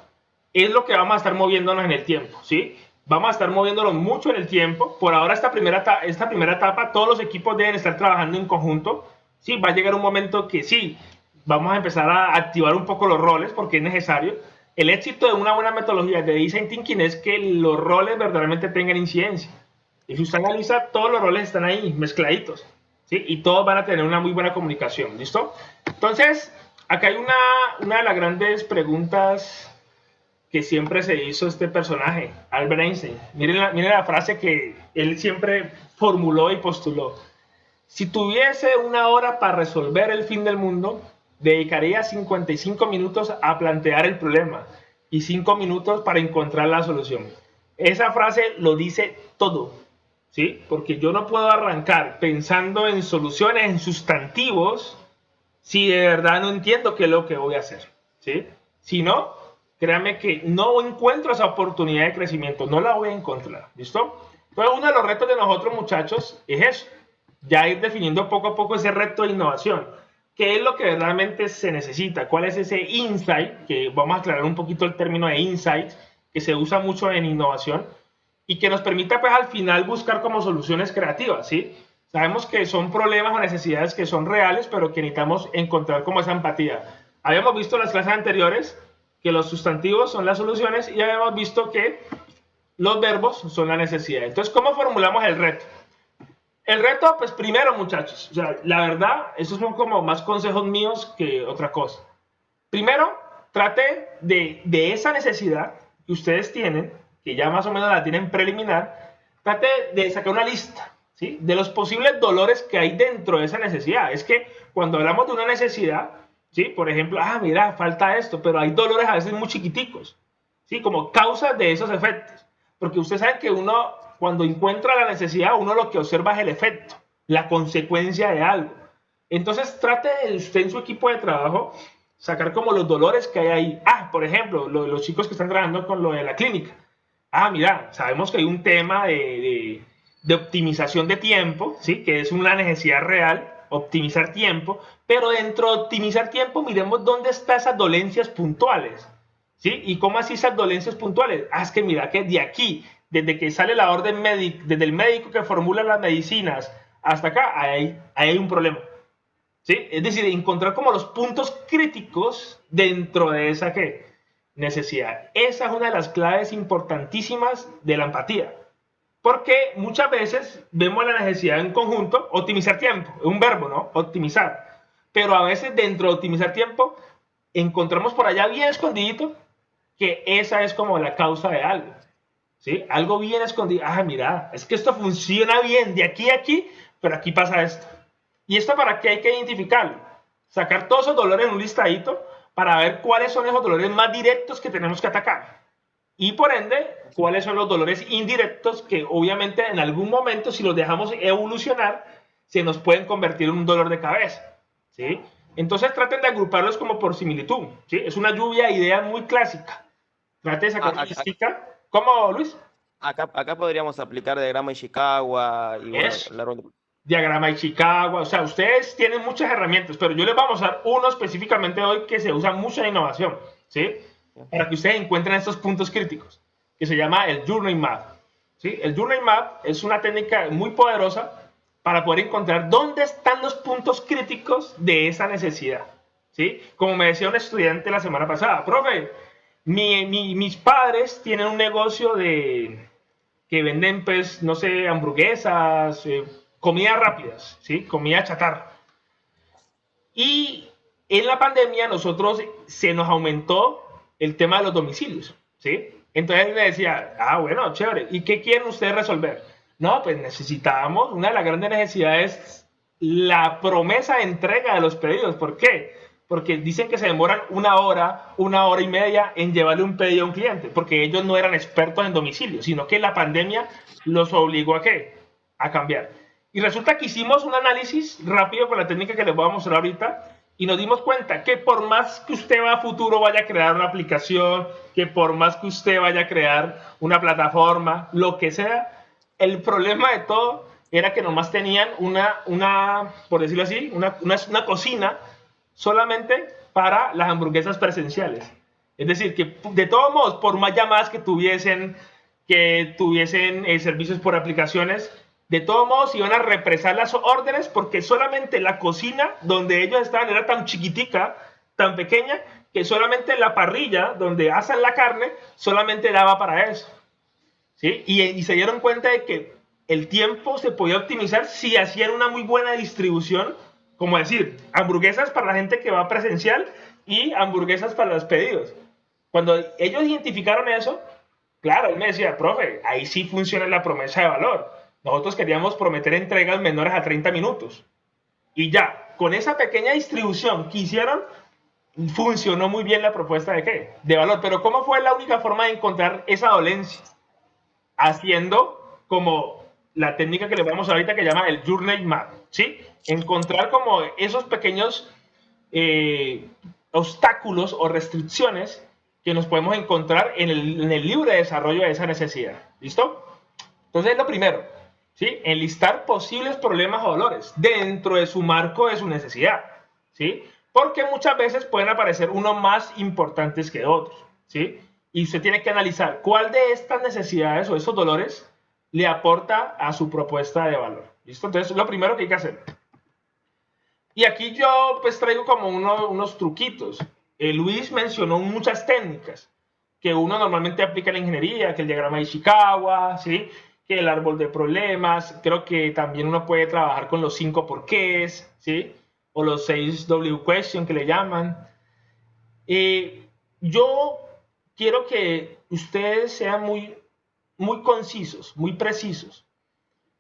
es lo que vamos a estar moviéndonos en el tiempo, ¿sí? Vamos a estar moviéndonos mucho en el tiempo. Por ahora, esta primera etapa, todos los equipos deben estar trabajando en conjunto, ¿sí? Va a llegar un momento que sí, vamos a empezar a activar un poco los roles porque es necesario. El éxito de una buena metodología de design thinking es que los roles verdaderamente tengan incidencia. Y si usted analiza, todos los roles están ahí mezcladitos, ¿sí? Y todos van a tener una muy buena comunicación, ¿listo? Entonces, acá hay una de las grandes preguntas que siempre se hizo este personaje, Albert Einstein. Miren la frase que él siempre formuló y postuló. Si tuviese una hora para resolver el fin del mundo, dedicaría 55 minutos a plantear el problema y 5 minutos para encontrar la solución. Esa frase lo dice todo, ¿sí? Porque yo no puedo arrancar pensando en soluciones, en sustantivos, si de verdad no entiendo qué es lo que voy a hacer, ¿sí? Si no, créanme que no encuentro esa oportunidad de crecimiento, no la voy a encontrar, ¿listo? Entonces, uno de los retos de nosotros, muchachos, es eso, ya ir definiendo poco a poco ese reto de innovación. ¿Qué es lo que verdaderamente se necesita? ¿Cuál es ese insight? Que vamos a aclarar un poquito el término de insight, que se usa mucho en innovación y que nos permita pues al final buscar como soluciones creativas, ¿sí? Sabemos que son problemas o necesidades que son reales, pero que necesitamos encontrar como esa empatía. Habíamos visto en las clases anteriores que los sustantivos son las soluciones y habíamos visto que los verbos son la necesidad. Entonces, ¿cómo formulamos el reto? El reto, pues primero, muchachos, o sea, la verdad, esos son como más consejos míos que otra cosa. Primero, trate de esa necesidad que ustedes tienen, que ya más o menos la tienen preliminar, trate de sacar una lista, ¿sí? De los posibles dolores que hay dentro de esa necesidad. Es que cuando hablamos de una necesidad, ¿sí? Por ejemplo, mira, falta esto, pero hay dolores a veces muy chiquiticos, ¿sí? Como causas de esos efectos. Porque usted sabe que uno, cuando encuentra la necesidad, uno lo que observa es el efecto, la consecuencia de algo. Entonces, trate de usted en su equipo de trabajo sacar como los dolores que hay ahí. Por ejemplo, los chicos que están trabajando con lo de la clínica. Mira, sabemos que hay un tema de optimización de tiempo, ¿sí? Que es una necesidad real, optimizar tiempo, pero dentro de optimizar tiempo, miremos dónde están esas dolencias puntuales, ¿sí? ¿Y cómo así esas dolencias puntuales? Es que mira que de aquí, desde que sale la orden médica, desde el médico que formula las medicinas hasta acá, ahí hay un problema. ¿Sí? Es decir, encontrar como los puntos críticos dentro de esa necesidad. Esa es una de las claves importantísimas de la empatía. Porque muchas veces vemos la necesidad en conjunto, optimizar tiempo, es un verbo, ¿no? Optimizar. Pero a veces dentro de optimizar tiempo encontramos por allá bien escondidito que esa es como la causa de algo. ¿Sí? Algo bien escondido. Mira, es que esto funciona bien de aquí a aquí, pero aquí pasa esto. ¿Y esto para qué hay que identificarlo? Sacar todos esos dolores en un listadito para ver cuáles son esos dolores más directos que tenemos que atacar. Y por ende, cuáles son los dolores indirectos que obviamente en algún momento, si los dejamos evolucionar, se nos pueden convertir en un dolor de cabeza. ¿Sí? Entonces traten de agruparlos como por similitud, ¿sí? Es una lluvia de ideas muy clásica. Trate de sacar una listica. ¿Cómo, Luis? Acá podríamos aplicar diagrama Ishikawa y bueno, diagrama Ishikawa, o sea, ustedes tienen muchas herramientas, pero yo les vamos a dar uno específicamente hoy que se usa mucho en innovación, ¿sí? Para que ustedes encuentren estos puntos críticos, que se llama el Journey Map, ¿sí? El Journey Map es una técnica muy poderosa para poder encontrar dónde están los puntos críticos de esa necesidad, ¿sí? Como me decía un estudiante la semana pasada, profe, mis padres tienen un negocio que venden, pues, no sé, hamburguesas, comidas rápidas, ¿sí? Comida chatarra. Y en la pandemia nosotros se nos aumentó el tema de los domicilios, ¿sí? Entonces él me decía, bueno, chévere, ¿y qué quieren ustedes resolver? No, pues necesitábamos, una de las grandes necesidades, la promesa de entrega de los pedidos. ¿Por qué? Porque dicen que se demoran una hora y media en llevarle un pedido a un cliente, porque ellos no eran expertos en domicilio, sino que la pandemia los obligó a ¿qué? A cambiar. Y resulta que hicimos un análisis rápido con la técnica que les voy a mostrar ahorita y nos dimos cuenta que por más que usted va a futuro vaya a crear una aplicación, que por más que usted vaya a crear una plataforma, lo que sea, el problema de todo era que nomás tenían por decirlo así, una cocina solamente para las hamburguesas presenciales. Es decir, que de todos modos, por más llamadas que tuviesen servicios por aplicaciones, de todos modos iban a represar las órdenes porque solamente la cocina donde ellos estaban era tan chiquitica, tan pequeña, que solamente la parrilla donde asan la carne solamente daba para eso, ¿sí? Y se dieron cuenta de que el tiempo se podía optimizar si hacían una muy buena distribución, como decir, hamburguesas para la gente que va presencial y hamburguesas para los pedidos. Cuando ellos identificaron eso, claro, él me decía, profe, ahí sí funciona la promesa de valor. Nosotros queríamos prometer entregas menores a 30 minutos. Y ya, con esa pequeña distribución que hicieron, funcionó muy bien la propuesta de ¿qué? De valor. Pero ¿cómo fue la única forma de encontrar esa dolencia? Haciendo como la técnica que le vamos a ahorita que llama el Journey Map, ¿sí? Encontrar como esos pequeños obstáculos o restricciones que nos podemos encontrar en el libre desarrollo de esa necesidad. ¿Listo? Entonces, lo primero, ¿sí? Enlistar posibles problemas o dolores dentro de su marco de su necesidad, ¿sí? Porque muchas veces pueden aparecer unos más importantes que otros, ¿sí? Y usted tiene que analizar cuál de estas necesidades o esos dolores le aporta a su propuesta de valor. ¿Listo? Entonces, lo primero que hay que hacer. Y aquí yo pues traigo como unos truquitos. Luis mencionó muchas técnicas que uno normalmente aplica en la ingeniería, que el diagrama de Ishikawa, ¿sí? Que el árbol de problemas. Creo que también uno puede trabajar con los 5 porqués, ¿sí? O los 6 W question que le llaman. Yo quiero que ustedes sean muy concisos, muy precisos,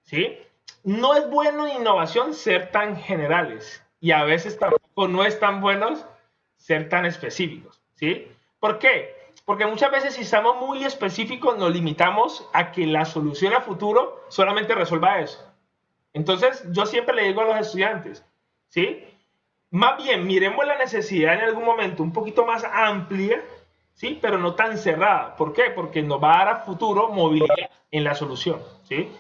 ¿sí? No es bueno en innovación ser tan generales y a veces tampoco no es tan bueno ser tan específicos, ¿sí? ¿Por qué? Porque muchas veces si estamos muy específicos nos limitamos a que la solución a futuro solamente resuelva eso. Entonces yo siempre le digo a los estudiantes, ¿sí? Más bien miremos la necesidad en algún momento un poquito más amplia, ¿sí? Pero no tan cerrada. ¿Por qué? Porque nos va a dar a futuro movilidad en la solución, ¿sí?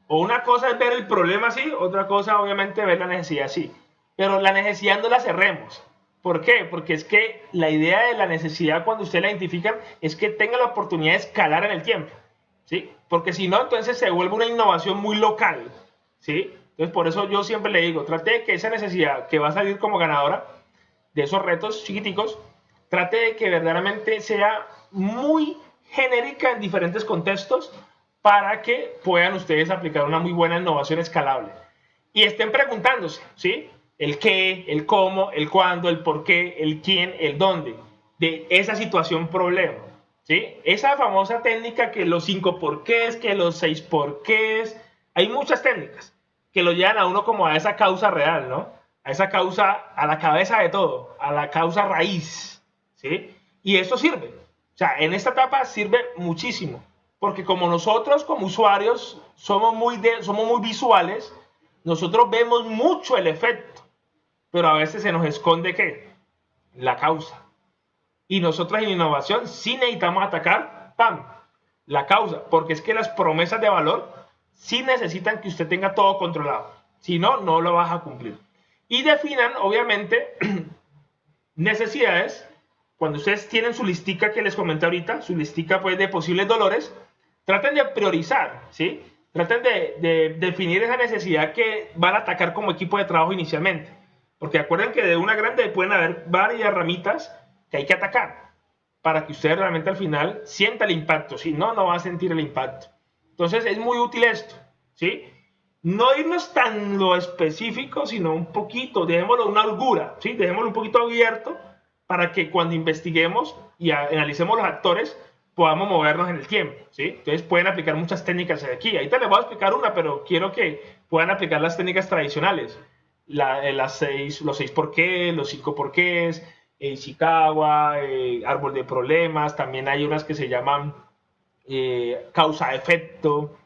O una cosa es ver el problema así, otra cosa obviamente ver la necesidad así. Pero la necesidad no la cerremos. ¿Por qué? Porque es que la idea de la necesidad cuando usted la identifica es que tenga la oportunidad de escalar en el tiempo, ¿sí? Porque si no, entonces se vuelve una innovación muy local, ¿sí? Entonces por eso yo siempre le digo, trate de que esa necesidad que va a salir como ganadora de esos retos chiquiticos, trate de que verdaderamente sea muy genérica en diferentes contextos para que puedan ustedes aplicar una muy buena innovación escalable. Y estén preguntándose, ¿sí? El qué, el cómo, el cuándo, el por qué, el quién, el dónde, de esa situación problema, ¿sí? Esa famosa técnica que los 5 porqués, que los 6 porqués, hay muchas técnicas que lo llevan a uno como a esa causa real, ¿no? A esa causa, a la cabeza de todo, a la causa raíz, ¿sí? Y eso sirve. O sea, en esta etapa sirve muchísimo. Porque como nosotros como usuarios somos muy visuales, nosotros vemos mucho el efecto. pero a veces se nos esconde ¿qué? La causa. Y nosotros en innovación sí necesitamos atacar, ¡pam!, la causa, porque es que las promesas de valor sí necesitan que usted tenga todo controlado. Si no, no lo vas a cumplir. Y definan, obviamente, necesidades. Cuando ustedes tienen su listica que les comenté ahorita, su listica pues de posibles dolores, traten de priorizar, ¿sí? Traten de definir esa necesidad que van a atacar como equipo de trabajo inicialmente. Porque acuerden que de una grande pueden haber varias ramitas que hay que atacar para que usted realmente al final sienta el impacto. Si no, no va a sentir el impacto. Entonces es muy útil esto, ¿sí? No irnos tan lo específico, sino un poquito, dejémoslo una holgura, ¿sí? Dejémoslo un poquito abierto para que cuando investiguemos y analicemos los actores podamos movernos en el tiempo, ¿sí? Entonces pueden aplicar muchas técnicas aquí. Ahorita les voy a explicar una, pero quiero que puedan aplicar las técnicas tradicionales. Los 6 porqués, los 5 porqués, Ishikawa, árbol de problemas. También hay unas que se llaman causa-efecto,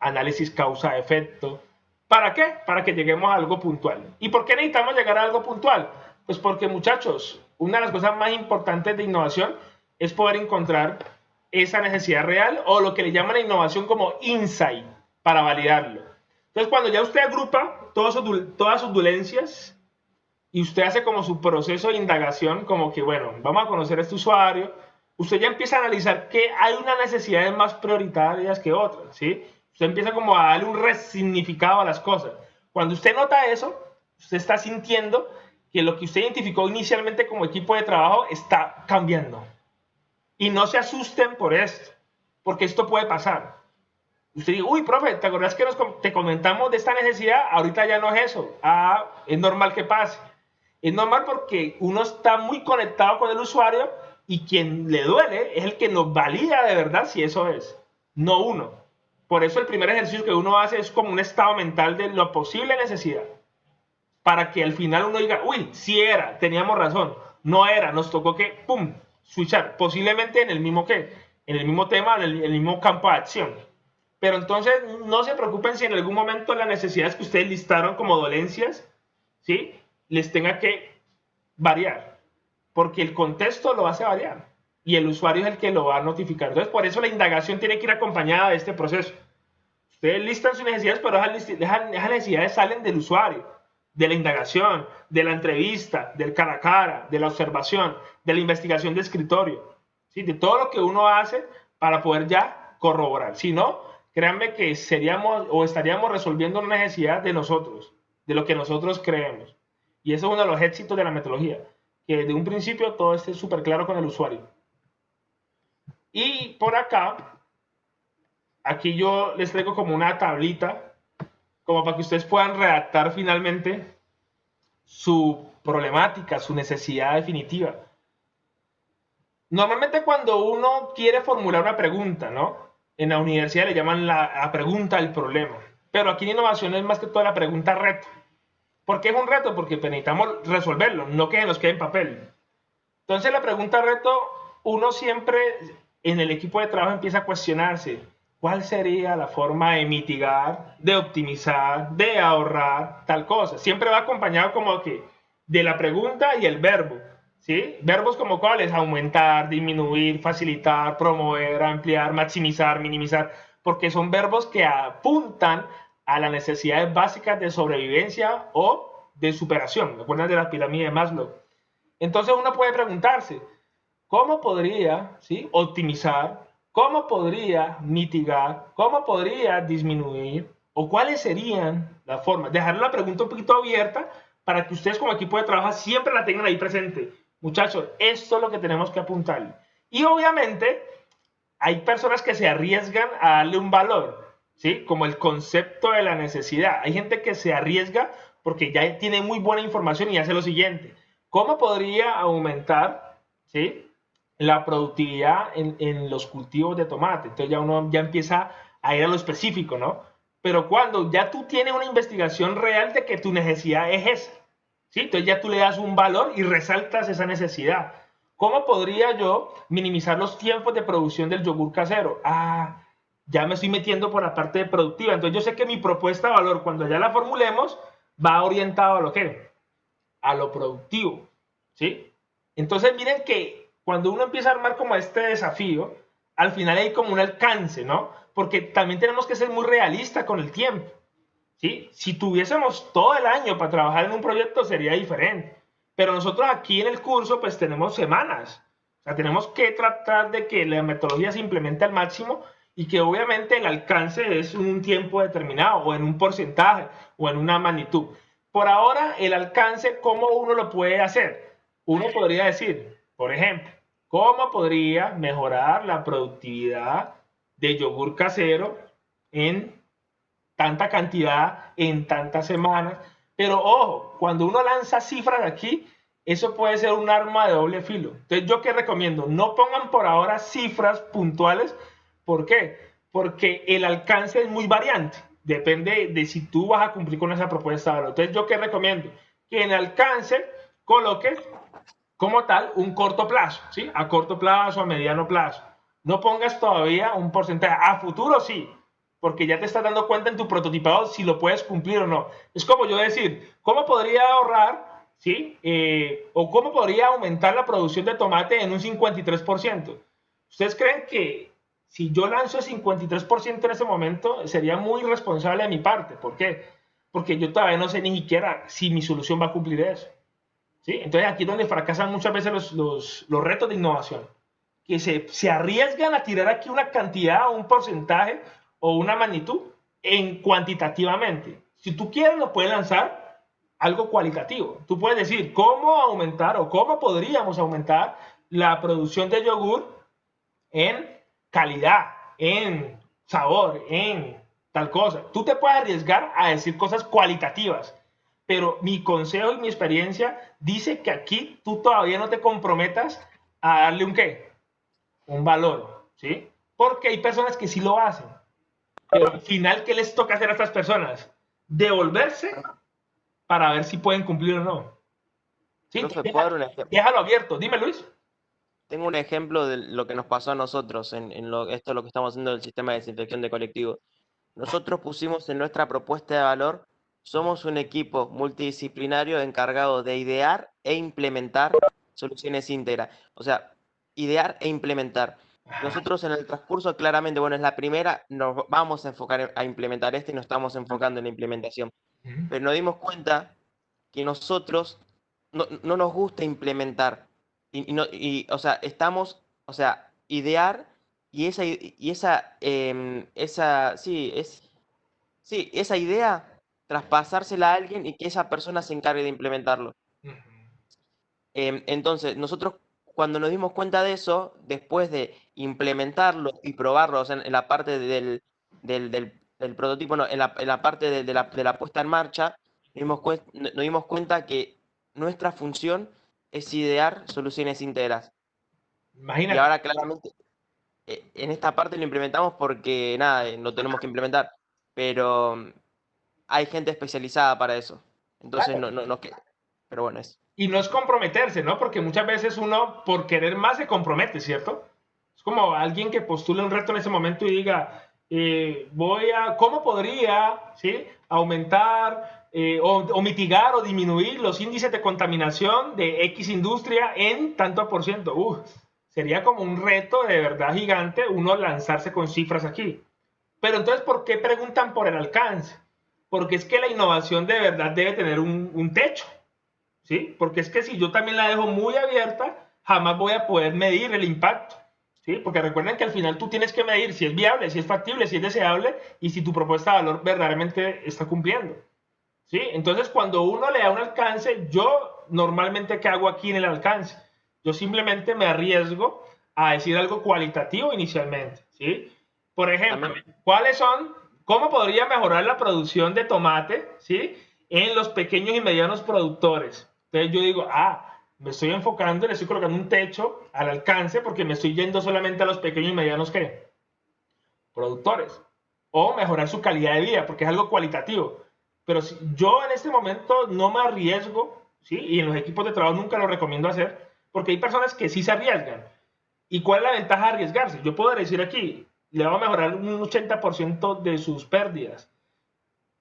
análisis causa-efecto. ¿Para qué? Para que lleguemos a algo puntual. ¿Y por qué necesitamos llegar a algo puntual? Pues porque, muchachos, una de las cosas más importantes de innovación es poder encontrar esa necesidad real o lo que le llaman a innovación como insight para validarlo. Entonces, cuando ya usted agrupa todas sus dolencias y usted hace como su proceso de indagación, como que, bueno, vamos a conocer a este usuario, usted ya empieza a analizar que hay unas necesidades más prioritarias que otras, ¿sí? Usted empieza como a darle un resignificado a las cosas. Cuando usted nota eso, usted está sintiendo que lo que usted identificó inicialmente como equipo de trabajo está cambiando. Y no se asusten por esto, porque esto puede pasar. Usted dice, uy, profe, ¿te acordás que te comentamos de esta necesidad? Ahorita ya no es eso. Ah, es normal que pase. Es normal porque uno está muy conectado con el usuario y quien le duele es el que nos valida de verdad si eso es, no uno. Por eso el primer ejercicio que uno hace es como un estado mental de la posible necesidad. Para que al final uno diga, uy, sí era, teníamos razón. No era, nos tocó que, pum, switchar. Posiblemente en el mismo tema, en el mismo campo de acción. Pero entonces no se preocupen si en algún momento las necesidades que ustedes listaron como dolencias, ¿sí?, les tenga que variar. Porque el contexto lo hace variar. Y el usuario es el que lo va a notificar. Entonces, por eso la indagación tiene que ir acompañada de este proceso. Ustedes listan sus necesidades, pero esas necesidades salen del usuario, de la indagación, de la entrevista, del cara a cara, de la observación, de la investigación de escritorio, ¿sí?, de todo lo que uno hace para poder ya corroborar. Si no, créanme que seríamos o estaríamos resolviendo una necesidad de nosotros, de lo que nosotros creemos. Y eso es uno de los éxitos de la metodología, que desde un principio todo esté súper claro con el usuario. Y por acá, aquí yo les traigo como una tablita, como para que ustedes puedan redactar finalmente su problemática, su necesidad definitiva. Normalmente cuando uno quiere formular una pregunta, ¿no?, en la universidad le llaman la pregunta del problema. Pero aquí en innovación es más que todo la pregunta reto. ¿Por qué es un reto? Porque necesitamos resolverlo, no que nos quede en papel. Entonces la pregunta reto, uno siempre en el equipo de trabajo empieza a cuestionarse cuál sería la forma de mitigar, de optimizar, de ahorrar tal cosa. Siempre va acompañado como que de la pregunta y el verbo, ¿sí? Verbos como cuáles: aumentar, disminuir, facilitar, promover, ampliar, maximizar, minimizar, porque son verbos que apuntan a las necesidades básicas de sobrevivencia o de superación. ¿Recuerdan de la pirámide de Maslow? Entonces uno puede preguntarse, ¿cómo podría, ¿sí?, optimizar? ¿Cómo podría mitigar? ¿Cómo podría disminuir? ¿O cuáles serían las formas? Dejar la pregunta un poquito abierta para que ustedes como equipo de trabajo siempre la tengan ahí presente. Muchachos, esto es lo que tenemos que apuntar. Y obviamente hay personas que se arriesgan a darle un valor, ¿sí?, como el concepto de la necesidad. Hay gente que se arriesga porque ya tiene muy buena información y hace lo siguiente: ¿cómo podría aumentar, ¿sí?, la productividad en los cultivos de tomate? Entonces ya uno ya empieza a ir a lo específico, ¿no? Pero cuando ya tú tienes una investigación real de que tu necesidad es esa, ¿sí?, entonces ya tú le das un valor y resaltas esa necesidad. ¿Cómo podría yo minimizar los tiempos de producción del yogur casero? Ah, ya me estoy metiendo por la parte productiva. Entonces yo sé que mi propuesta de valor, cuando ya la formulemos, va orientado a lo que, a lo productivo, ¿sí? Entonces miren que cuando uno empieza a armar como este desafío, al final hay como un alcance, ¿no? Porque también tenemos que ser muy realistas con el tiempo, ¿sí? Si tuviésemos todo el año para trabajar en un proyecto sería diferente, pero nosotros aquí en el curso pues tenemos semanas, o sea, tenemos que tratar de que la metodología se implemente al máximo y que obviamente el alcance es un tiempo determinado o en un porcentaje o en una magnitud. Por ahora, el alcance, ¿cómo uno lo puede hacer? Uno podría decir, por ejemplo, ¿cómo podría mejorar la productividad de yogur casero en tanta cantidad, en tantas semanas? Pero ojo, cuando uno lanza cifras aquí, eso puede ser un arma de doble filo. Entonces, ¿yo qué recomiendo? No pongan por ahora cifras puntuales. ¿Por qué? Porque el alcance es muy variante. Depende de si tú vas a cumplir con esa propuesta de valor. Entonces, ¿yo qué recomiendo? Que en alcance coloques como tal un corto plazo, ¿sí? A corto plazo, a mediano plazo. No pongas todavía un porcentaje. A futuro sí, porque ya te estás dando cuenta en tu prototipado si lo puedes cumplir o no. Es como yo decir, ¿cómo podría ahorrar, ¿sí? O cómo podría aumentar la producción de tomate en un 53%? ¿Ustedes creen que si yo lanzo el 53% en ese momento sería muy irresponsable de mi parte? ¿Por qué? Porque yo todavía no sé ni siquiera si mi solución va a cumplir eso, ¿sí? Entonces aquí es donde fracasan muchas veces los retos de innovación, que se arriesgan a tirar aquí una cantidad, un porcentaje o una magnitud en cuantitativamente. Si tú quieres, lo puedes lanzar algo cualitativo. Tú puedes decir cómo aumentar o cómo podríamos aumentar la producción de yogur en calidad, en sabor, en tal cosa. Tú te puedes arriesgar a decir cosas cualitativas, pero mi consejo y mi experiencia dice que aquí tú todavía no te comprometas a darle un qué, un valor, ¿sí? Porque hay personas que sí lo hacen, pero al final, ¿qué les toca hacer a estas personas? Devolverse para ver si pueden cumplir o no. ¿Sí? Profe, ¿puedo dar un ejemplo? Déjalo abierto. Dime, Luis. Tengo un ejemplo de lo que nos pasó a nosotros esto es lo que estamos haciendo del sistema de desinfección de colectivos. Nosotros pusimos en nuestra propuesta de valor, somos un equipo multidisciplinario encargado de idear e implementar soluciones íntegras. O sea, idear e implementar. Nosotros en el transcurso, claramente, bueno, es la primera, nos vamos a enfocar a implementar y nos estamos enfocando en la implementación. Pero nos dimos cuenta que nosotros no nos gusta implementar. O sea, estamos, o sea, idear esa idea, traspasársela a alguien y que esa persona se encargue de implementarlo. Entonces, nosotros cuando nos dimos cuenta de eso, después de implementarlo y probarlo, o sea, en la parte del prototipo, no, en la parte de la puesta en marcha, nos dimos cuenta que nuestra función es idear soluciones íntegras. Imagínate. Y ahora claramente en esta parte lo implementamos porque nada, lo tenemos que implementar, pero hay gente especializada para eso. Entonces Claro. pero bueno, es. Y no es comprometerse, ¿no? Porque muchas veces uno por querer más se compromete, ¿cierto? Es como alguien que postule un reto en ese momento y diga, ¿cómo podría, ¿sí? Aumentar o mitigar o disminuir los índices de contaminación de X industria en tanto por ciento? Sería como un reto de verdad gigante uno lanzarse con cifras aquí. Pero entonces, ¿por qué preguntan por el alcance? Porque es que la innovación de verdad debe tener un techo, ¿sí? Porque es que si yo también la dejo muy abierta, jamás voy a poder medir el impacto, ¿sí? Porque recuerden que al final tú tienes que medir si es viable, si es factible, si es deseable y si tu propuesta de valor verdaderamente está cumpliendo, ¿sí? Entonces, cuando uno le da un alcance, yo normalmente, ¿qué hago aquí en el alcance? Yo simplemente me arriesgo a decir algo cualitativo inicialmente, ¿sí? Por ejemplo, ¿cómo podría mejorar la producción de tomate, ¿sí? En los pequeños y medianos productores? Entonces yo digo, me estoy enfocando, le estoy colocando un techo al alcance porque me estoy yendo solamente a los pequeños y medianos productores. O mejorar su calidad de vida porque es algo cualitativo. Pero si yo en este momento no me arriesgo, ¿sí? Y en los equipos de trabajo nunca lo recomiendo hacer, porque hay personas que sí se arriesgan. ¿Y cuál es la ventaja de arriesgarse? Yo puedo decir aquí, le va a mejorar un 80% de sus pérdidas.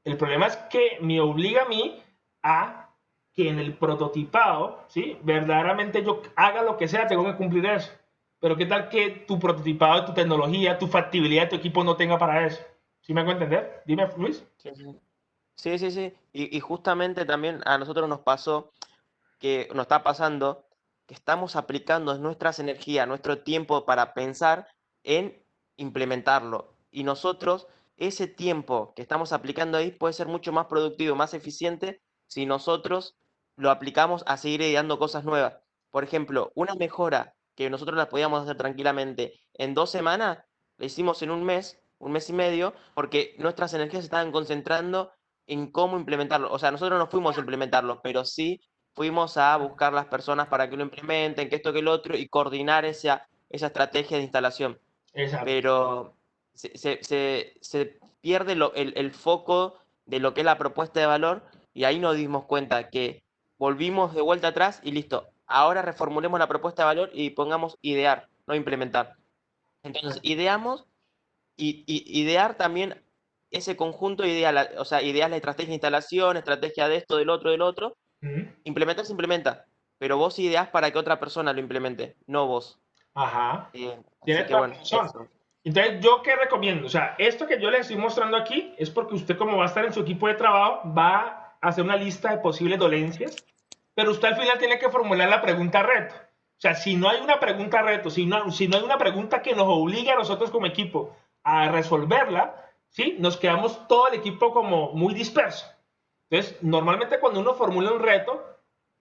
El problema es que me obliga a mí a que en el prototipado, ¿sí? Verdaderamente yo haga lo que sea, tengo que cumplir eso. Pero ¿qué tal que tu prototipado, tu tecnología, tu factibilidad, tu equipo no tenga para eso? ¿Sí me hago entender? Dime, Luis. Sí, sí. Sí, sí, sí. Y justamente también a nosotros nos pasó que nos está pasando que estamos aplicando nuestras energías, nuestro tiempo para pensar en implementarlo. Y nosotros, ese tiempo que estamos aplicando ahí puede ser mucho más productivo, más eficiente si nosotros lo aplicamos a seguir ideando cosas nuevas. Por ejemplo, una mejora que nosotros la podíamos hacer tranquilamente en 2 semanas, la hicimos en un mes y medio, porque nuestras energías se estaban concentrando en cómo implementarlo. O sea, nosotros no fuimos a implementarlo, pero sí fuimos a buscar las personas para que lo implementen, que esto, que el otro, y coordinar esa estrategia de instalación. Exacto. Pero se pierde el foco de lo que es la propuesta de valor, y ahí nos dimos cuenta que volvimos de vuelta atrás y listo. Ahora reformulemos la propuesta de valor y pongamos idear, no implementar. Entonces, ideamos y idear también ese conjunto, o sea, ideas la estrategia de instalación, estrategia de esto, del otro. Implementar se implementa, pero vos ideas para que otra persona lo implemente, no vos. Ajá. Así Tienes que toda bueno, razón. eso. Entonces, ¿yo qué recomiendo? O sea, esto que yo les estoy mostrando aquí es porque usted, como va a estar en su equipo de trabajo, va a hacer una lista de posibles dolencias, pero usted al final tiene que formular la pregunta reto. O sea, si no hay una pregunta reto, si no hay una pregunta que nos obligue a nosotros como equipo a resolverla, ¿sí? Nos quedamos todo el equipo como muy disperso. Entonces, normalmente cuando uno formula un reto,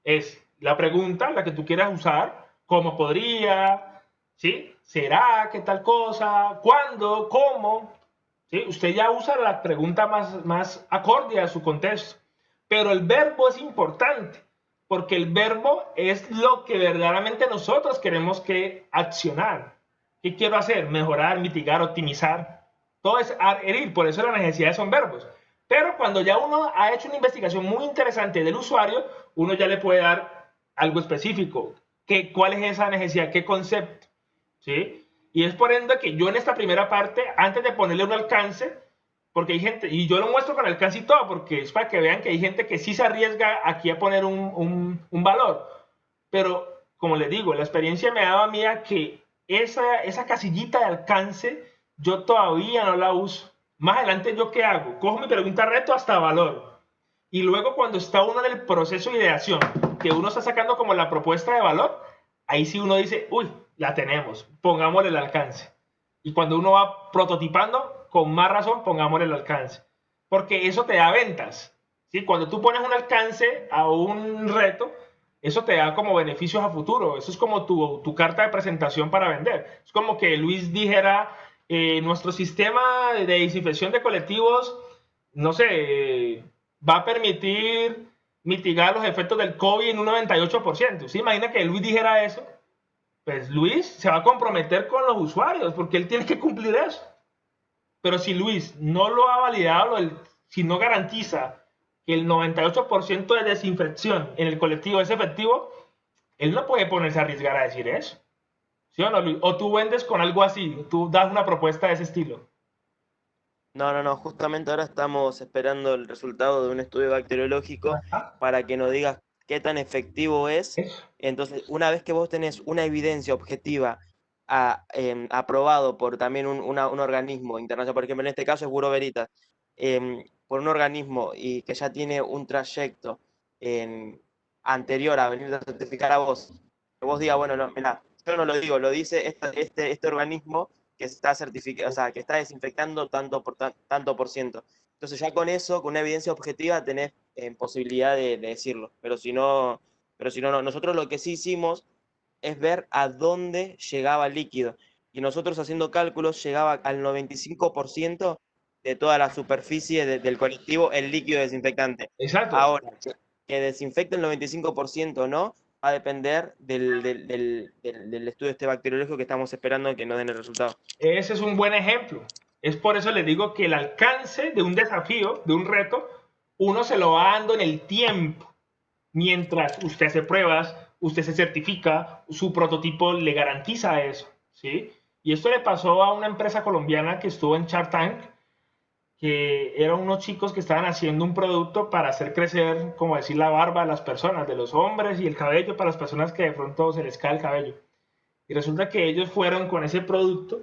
es la pregunta, la que tú quieras usar, cómo podría, ¿sí? ¿Será que tal cosa? ¿Cuándo? ¿Cómo? ¿Sí? Usted ya usa la pregunta más acorde a su contexto. Pero el verbo es importante, porque el verbo es lo que verdaderamente nosotros queremos que accionar. ¿Qué quiero hacer? Mejorar, mitigar, optimizar. Todo es adherir, por eso las necesidades son verbos. Pero cuando ya uno ha hecho una investigación muy interesante del usuario, uno ya le puede dar algo específico. ¿Cuál es esa necesidad? ¿Qué concepto? ¿Sí? Y es por ende que yo en esta primera parte, antes de ponerle un alcance, porque hay gente, y yo lo muestro con alcance y todo, porque es para que vean que hay gente que sí se arriesga aquí a poner un valor. Pero, como les digo, la experiencia me ha dado a mí a que esa casillita de alcance yo todavía no la uso. Más adelante, ¿yo qué hago? Cojo mi pregunta reto hasta valor. Y luego, cuando está uno en el proceso de ideación, que uno está sacando como la propuesta de valor, ahí sí uno dice, uy, la tenemos, pongámosle el alcance. Y cuando uno va prototipando, con más razón, pongámosle el alcance. Porque eso te da ventas. ¿Sí? Cuando tú pones un alcance a un reto, eso te da como beneficios a futuro. Eso es como tu carta de presentación para vender. Es como que Luis dijera, nuestro sistema de desinfección de colectivos, no sé, va a permitir mitigar los efectos del COVID en un 98%. ¿Sí? Imagina que Luis dijera eso. Pues Luis se va a comprometer con los usuarios porque él tiene que cumplir eso. Pero si Luis no lo ha validado, si no garantiza que el 98% de desinfección en el colectivo es efectivo, él no puede ponerse a arriesgar a decir eso. ¿Sí o no, Luis? O tú vendes con algo así, tú das una propuesta de ese estilo. No, justamente ahora estamos esperando el resultado de un estudio bacteriológico Ajá. para que nos digas qué tan efectivo es. Eso. Entonces, una vez que vos tenés una evidencia objetiva aprobado por también un organismo internacional, por ejemplo, en este caso es Bureau Veritas, por un organismo y que ya tiene un trayecto anterior a venir a certificar a vos, que vos digas, bueno, no, mirá, yo no lo digo, lo dice este organismo que está certificado, o sea, que está desinfectando tanto por ciento. Entonces ya con eso, con una evidencia objetiva, tenés posibilidad de decirlo. Pero si no, no. Nosotros lo que sí hicimos es ver a dónde llegaba el líquido. Y nosotros haciendo cálculos llegaba al 95% de toda la superficie del colectivo el líquido desinfectante. Exacto. Ahora, que desinfecte el 95% o no, va a depender del estudio bacteriológico que estamos esperando que nos den el resultado. Ese es un buen ejemplo. Es por eso les digo que el alcance de un desafío, de un reto, uno se lo va dando en el tiempo. Mientras usted hace pruebas, usted se certifica, su prototipo le garantiza eso, ¿sí? Y esto le pasó a una empresa colombiana que estuvo en Shark Tank, que eran unos chicos que estaban haciendo un producto para hacer crecer, como decir, la barba de las personas, de los hombres, y el cabello para las personas que de pronto se les cae el cabello. Y resulta que ellos fueron con ese producto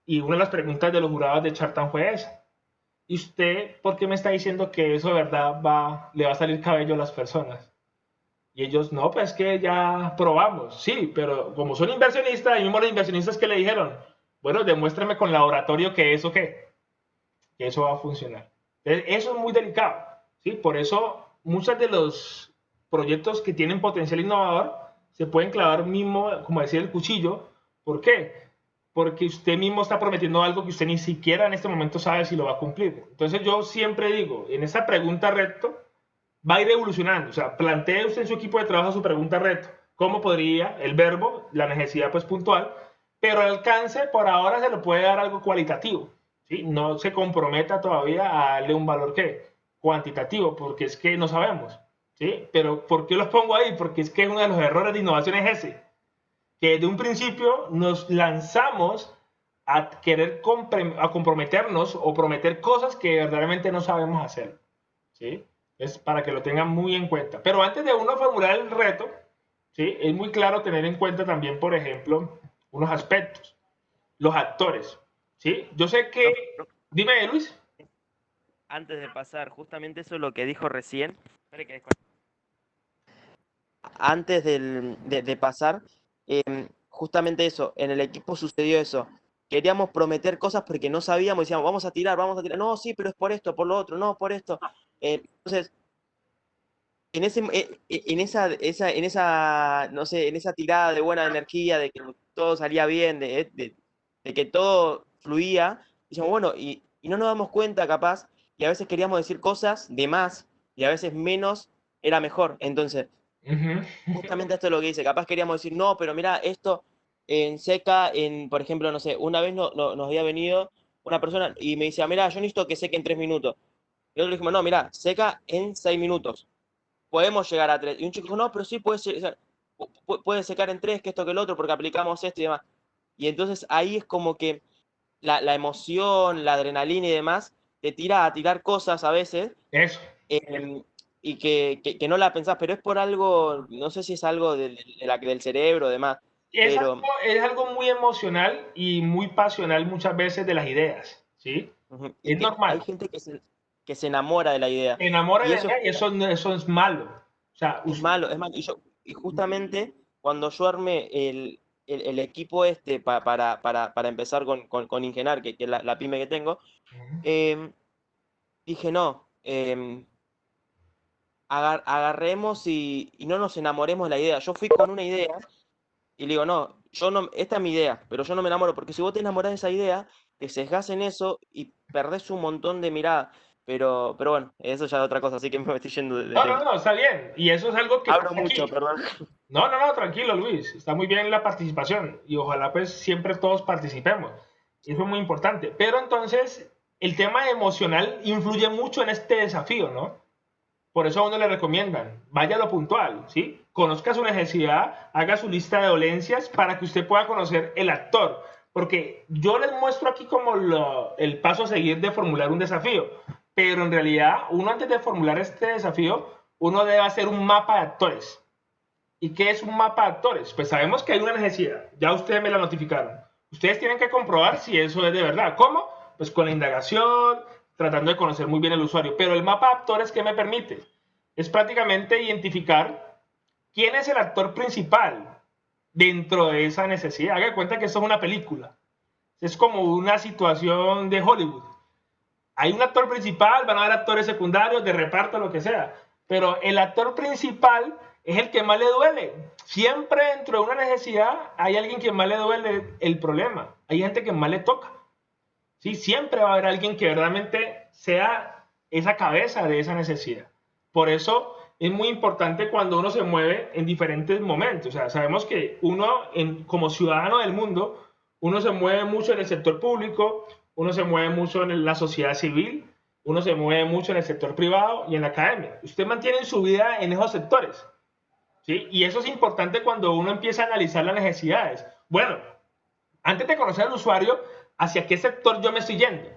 y una de las preguntas de los jurados de Shark Tank fue esa. ¿Y usted por qué me está diciendo que eso de verdad le va a salir cabello a las personas? Y ellos, no, pues que ya probamos. Sí, pero como son inversionistas, y mismo los inversionistas que le dijeron, bueno, demuéstrame con laboratorio que eso va a funcionar. Entonces, eso es muy delicado, ¿sí? Por eso muchos de los proyectos que tienen potencial innovador se pueden clavar mismo, como decía, el cuchillo. ¿Por qué? Porque usted mismo está prometiendo algo que usted ni siquiera en este momento sabe si lo va a cumplir. Entonces yo siempre digo, en esa pregunta reto, va a ir evolucionando. O sea, plantee usted en su equipo de trabajo su pregunta reto. ¿Cómo podría el verbo, la necesidad pues puntual, pero el alcance por ahora se lo puede dar algo cualitativo? ¿Sí? No se comprometa todavía a darle un valor ¿qué? Cuantitativo, porque es que no sabemos. ¿Sí? Pero ¿por qué los pongo ahí? Porque es que uno de los errores de innovación es ese, que de un principio nos lanzamos a querer a comprometernos o prometer cosas que verdaderamente no sabemos hacer. ¿Sí? Es para que lo tengan muy en cuenta. Pero antes de uno formular el reto, ¿sí? Es muy claro tener en cuenta también, por ejemplo, unos aspectos. Los actores. ¿Sí? Yo sé que... Dime, Luis. Antes de pasar, justamente eso es lo que dijo recién. Antes de pasar, justamente eso, en el equipo sucedió eso. Queríamos prometer cosas porque no sabíamos, decíamos, vamos a tirar. No, sí, pero es por esto, por lo otro, no, por esto. Entonces, en esa, no sé, en esa tirada de buena energía, de que todo salía bien, de que todo fluía, decíamos, bueno, y no nos damos cuenta, capaz, y a veces queríamos decir cosas de más, y a veces menos era mejor. Entonces, justamente esto es lo que dice, capaz queríamos decir, no, pero mira, esto en seca, por ejemplo, no sé, una vez nos había venido una persona y me decía, mira, yo necesito que seque en 3 minutos. Y nosotros dijimos, no, mira, seca en 6 minutos. Podemos llegar a 3. Y un chico dijo, no, pero sí puede secar en 3, que esto que el otro, porque aplicamos esto y demás. Y entonces ahí es como que la emoción, la adrenalina y demás, te tira a tirar cosas a veces. Eso. Y que no la pensás, pero es por algo, no sé si es algo del cerebro, demás. Es, Pero es algo muy emocional y muy pasional muchas veces de las ideas, ¿sí? Es normal. Hay gente que se enamora de la idea. Se enamora Y de la idea y eso es malo. O sea, es malo, es malo. Y justamente cuando yo armé el equipo para empezar con Ingenar, que es la pyme que tengo, dije, no, agarremos y no nos enamoremos de la idea. Yo fui con una idea y le digo, no, esta es mi idea, pero yo no me enamoro, porque si vos te enamorás de esa idea, te sesgás en eso y perdés un montón de mirada. Pero bueno, eso ya es otra cosa, así que me estoy yendo de tema. No, está bien. Y eso es algo que... Hablo mucho, perdón. No, tranquilo, Luis. Está muy bien la participación y ojalá pues siempre todos participemos. Eso es muy importante. Pero entonces, el tema emocional influye mucho en este desafío, ¿no? Por eso a uno le recomiendan, vaya a lo puntual, ¿sí? Conozca su necesidad, haga su lista de dolencias para que usted pueda conocer el actor. Porque yo les muestro aquí como el paso a seguir de formular un desafío. Pero en realidad, uno antes de formular este desafío, uno debe hacer un mapa de actores. ¿Y qué es un mapa de actores? Pues sabemos que hay una necesidad. Ya ustedes me la notificaron. Ustedes tienen que comprobar si eso es de verdad. ¿Cómo? Pues con la indagación, tratando de conocer muy bien el usuario. Pero el mapa de actores, ¿qué me permite? Es prácticamente identificar quién es el actor principal dentro de esa necesidad. Haga cuenta que esto es una película. Es como una situación de Hollywood. Hay un actor principal, van a haber actores secundarios, de reparto, lo que sea. Pero el actor principal es el que más le duele. Siempre dentro de una necesidad hay alguien que más le duele el problema. Hay gente que más le toca. ¿Sí? Siempre va a haber alguien que verdaderamente sea esa cabeza de esa necesidad. Por eso es muy importante cuando uno se mueve en diferentes momentos. O sea, sabemos que uno, como ciudadano del mundo, uno se mueve mucho en el sector público, uno se mueve mucho en la sociedad civil, uno se mueve mucho en el sector privado y en la academia. Usted mantiene su vida en esos sectores, ¿sí? Y eso es importante cuando uno empieza a analizar las necesidades. Bueno, antes de conocer al usuario, ¿hacia qué sector yo me estoy yendo?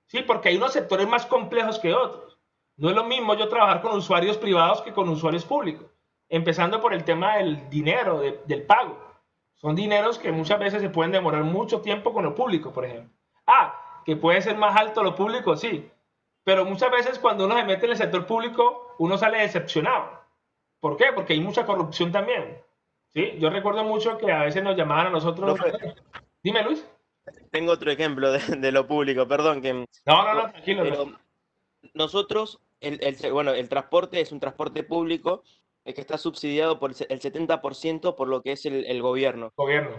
¿sí? Porque hay unos sectores más complejos que otros. No es lo mismo yo trabajar con usuarios privados que con usuarios públicos, empezando por el tema del dinero, del pago. Son dineros que muchas veces se pueden demorar mucho tiempo con lo público, por ejemplo. Que puede ser más alto lo público, sí, pero muchas veces cuando uno se mete en el sector público, uno sale decepcionado. ¿Por qué? Porque hay mucha corrupción también. ¿Sí? Yo recuerdo mucho que a veces nos llamaban a nosotros. Profe, Dime, Luis. tengo otro ejemplo de lo público, perdón, No, tranquilo. pero nosotros, bueno, el transporte es un transporte público que está subsidiado por el 70% por lo que es el gobierno. Gobierno.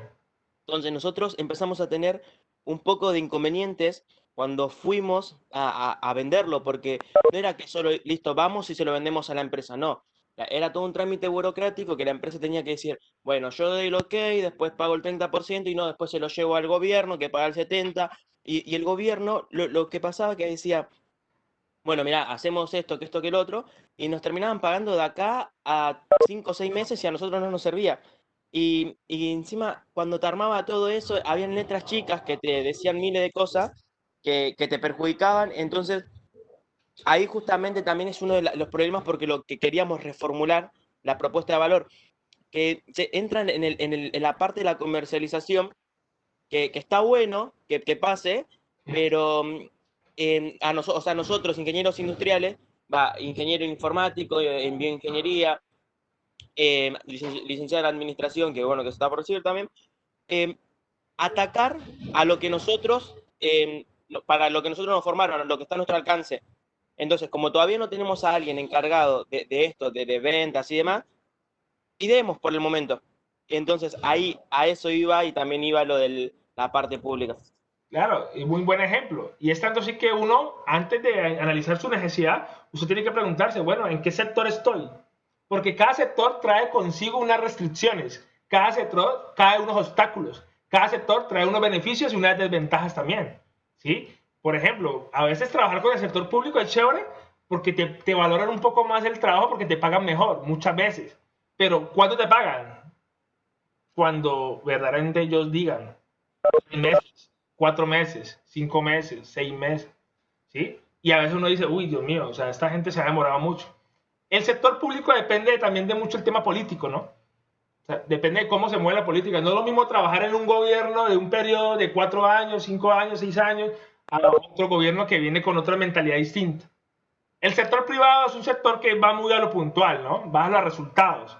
Entonces nosotros empezamos a tener un poco de inconvenientes cuando fuimos a venderlo, porque no era que solo, listo, vamos y se lo vendemos a la empresa, no. Era todo un trámite burocrático que la empresa tenía que decir, bueno, yo doy el ok, después pago el 30% y no, después se lo llevo al gobierno que paga el 70%, y el gobierno lo que pasaba que decía, bueno, mira, hacemos esto, que esto, que el otro, y nos terminaban pagando de acá a 5 o 6 meses y a nosotros no nos servía. Y encima, cuando te armaba todo eso, habían letras chicas que te decían miles de cosas que te perjudicaban. Entonces, ahí justamente también es uno de los problemas porque lo que queríamos reformular, la propuesta de valor, que se entran en la parte de la comercialización, que está bueno que pase, pero o sea, nosotros, ingenieros industriales, ingeniero informático, en bioingeniería, licenciado en administración, que bueno, que se está por recibir también, eh, atacar a lo que nosotros, para lo que nosotros nos formaron, lo que está a nuestro alcance. Entonces, como todavía no tenemos a alguien encargado de esto, de ventas y demás, ideemos por el momento. Entonces, ahí a eso iba y también iba lo de la parte pública. Claro, y muy buen ejemplo. Y es tanto así que uno, antes de analizar su necesidad, usted tiene que preguntarse, bueno, ¿en qué sector estoy? Porque cada sector trae consigo unas restricciones, cada sector trae unos obstáculos, cada sector trae unos beneficios y unas desventajas también, ¿sí? Por ejemplo, a veces trabajar con el sector público es chévere porque te valoran un poco más el trabajo porque te pagan mejor, muchas veces. Pero ¿cuándo te pagan? Cuando verdaderamente ellos digan, 6 meses, 4 meses, 5 meses, 6 meses, ¿sí? Y a veces uno dice, uy, Dios mío, o sea, esta gente se ha demorado mucho. El sector público depende también de mucho el tema político, ¿no? O sea, depende de cómo se mueve la política. No es lo mismo trabajar en un gobierno de un periodo de 4 años, 5 años, 6 años, a otro gobierno que viene con otra mentalidad distinta. El sector privado es un sector que va muy a lo puntual, ¿no? Va a los resultados.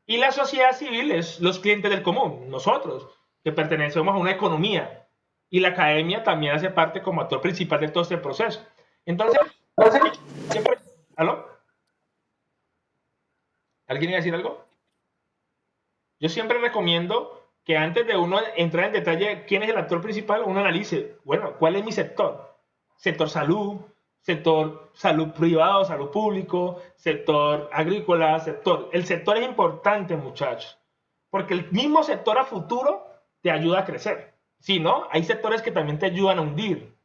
Y la sociedad civil es los clientes del común, nosotros, que pertenecemos a una economía. Y la academia también hace parte como actor principal de todo este proceso. Entonces, siempre... ¿Aló? ¿Alguien iba a decir algo? Yo siempre recomiendo que antes de uno entrar en detalle quién es el actor principal, uno analice, bueno, ¿cuál es mi sector? Sector salud privado, salud público, sector agrícola, sector... El sector es importante, muchachos, porque el mismo sector a futuro te ayuda a crecer. Si no, hay sectores que también te ayudan a hundir.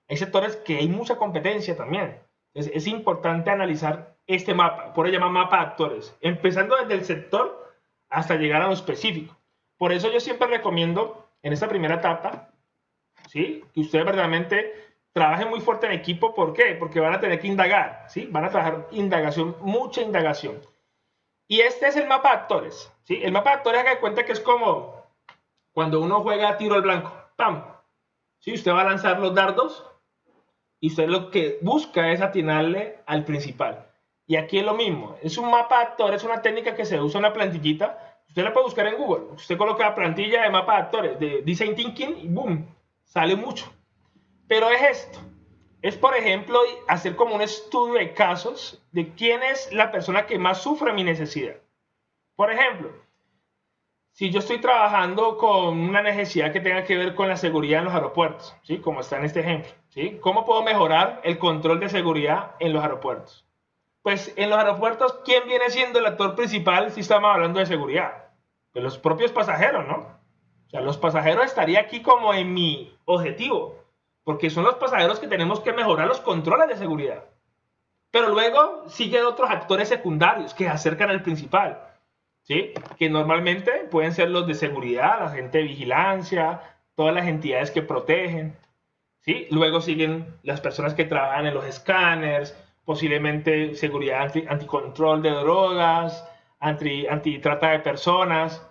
Hay sectores que hay mucha competencia también. Entonces, es importante analizar este mapa, por eso se llama mapa de actores, empezando desde el sector hasta llegar a lo específico. Por eso yo siempre recomiendo en esta primera etapa, ¿sí?, que ustedes verdaderamente trabajen muy fuerte en equipo. ¿Por qué? Porque van a tener que indagar, ¿sí? Van a trabajar indagación, mucha indagación. Y este es el mapa de actores, ¿sí? El mapa de actores, haga de cuenta que es como cuando uno juega a tiro al blanco. ¡Pam! ¿Sí? Usted va a lanzar los dardos y usted lo que busca es atinarle al principal. Y aquí es lo mismo. Es un mapa de actores, es una técnica que se usa en una plantillita. Usted la puede buscar en Google. Usted coloca la plantilla de mapa de actores, de Design Thinking, y ¡boom! Sale mucho. Pero es esto. Es, por ejemplo, hacer como un estudio de casos de quién es la persona que más sufre mi necesidad. Por ejemplo, si yo estoy trabajando con una necesidad que tenga que ver con la seguridad en los aeropuertos, ¿sí?, como está en este ejemplo, ¿sí?, ¿cómo puedo mejorar el control de seguridad en los aeropuertos? Pues en los aeropuertos, ¿quién viene siendo el actor principal si estamos hablando de seguridad? Pues los propios pasajeros, ¿no? O sea, los pasajeros estaría aquí como en mi objetivo, porque son los pasajeros que tenemos que mejorar los controles de seguridad. Pero luego siguen otros actores secundarios que se acercan al principal, ¿sí?, que normalmente pueden ser los de seguridad, la gente de vigilancia, todas las entidades que protegen, ¿sí? Luego siguen las personas que trabajan en los escáneres, posiblemente seguridad anticontrol de drogas, antitrata de personas,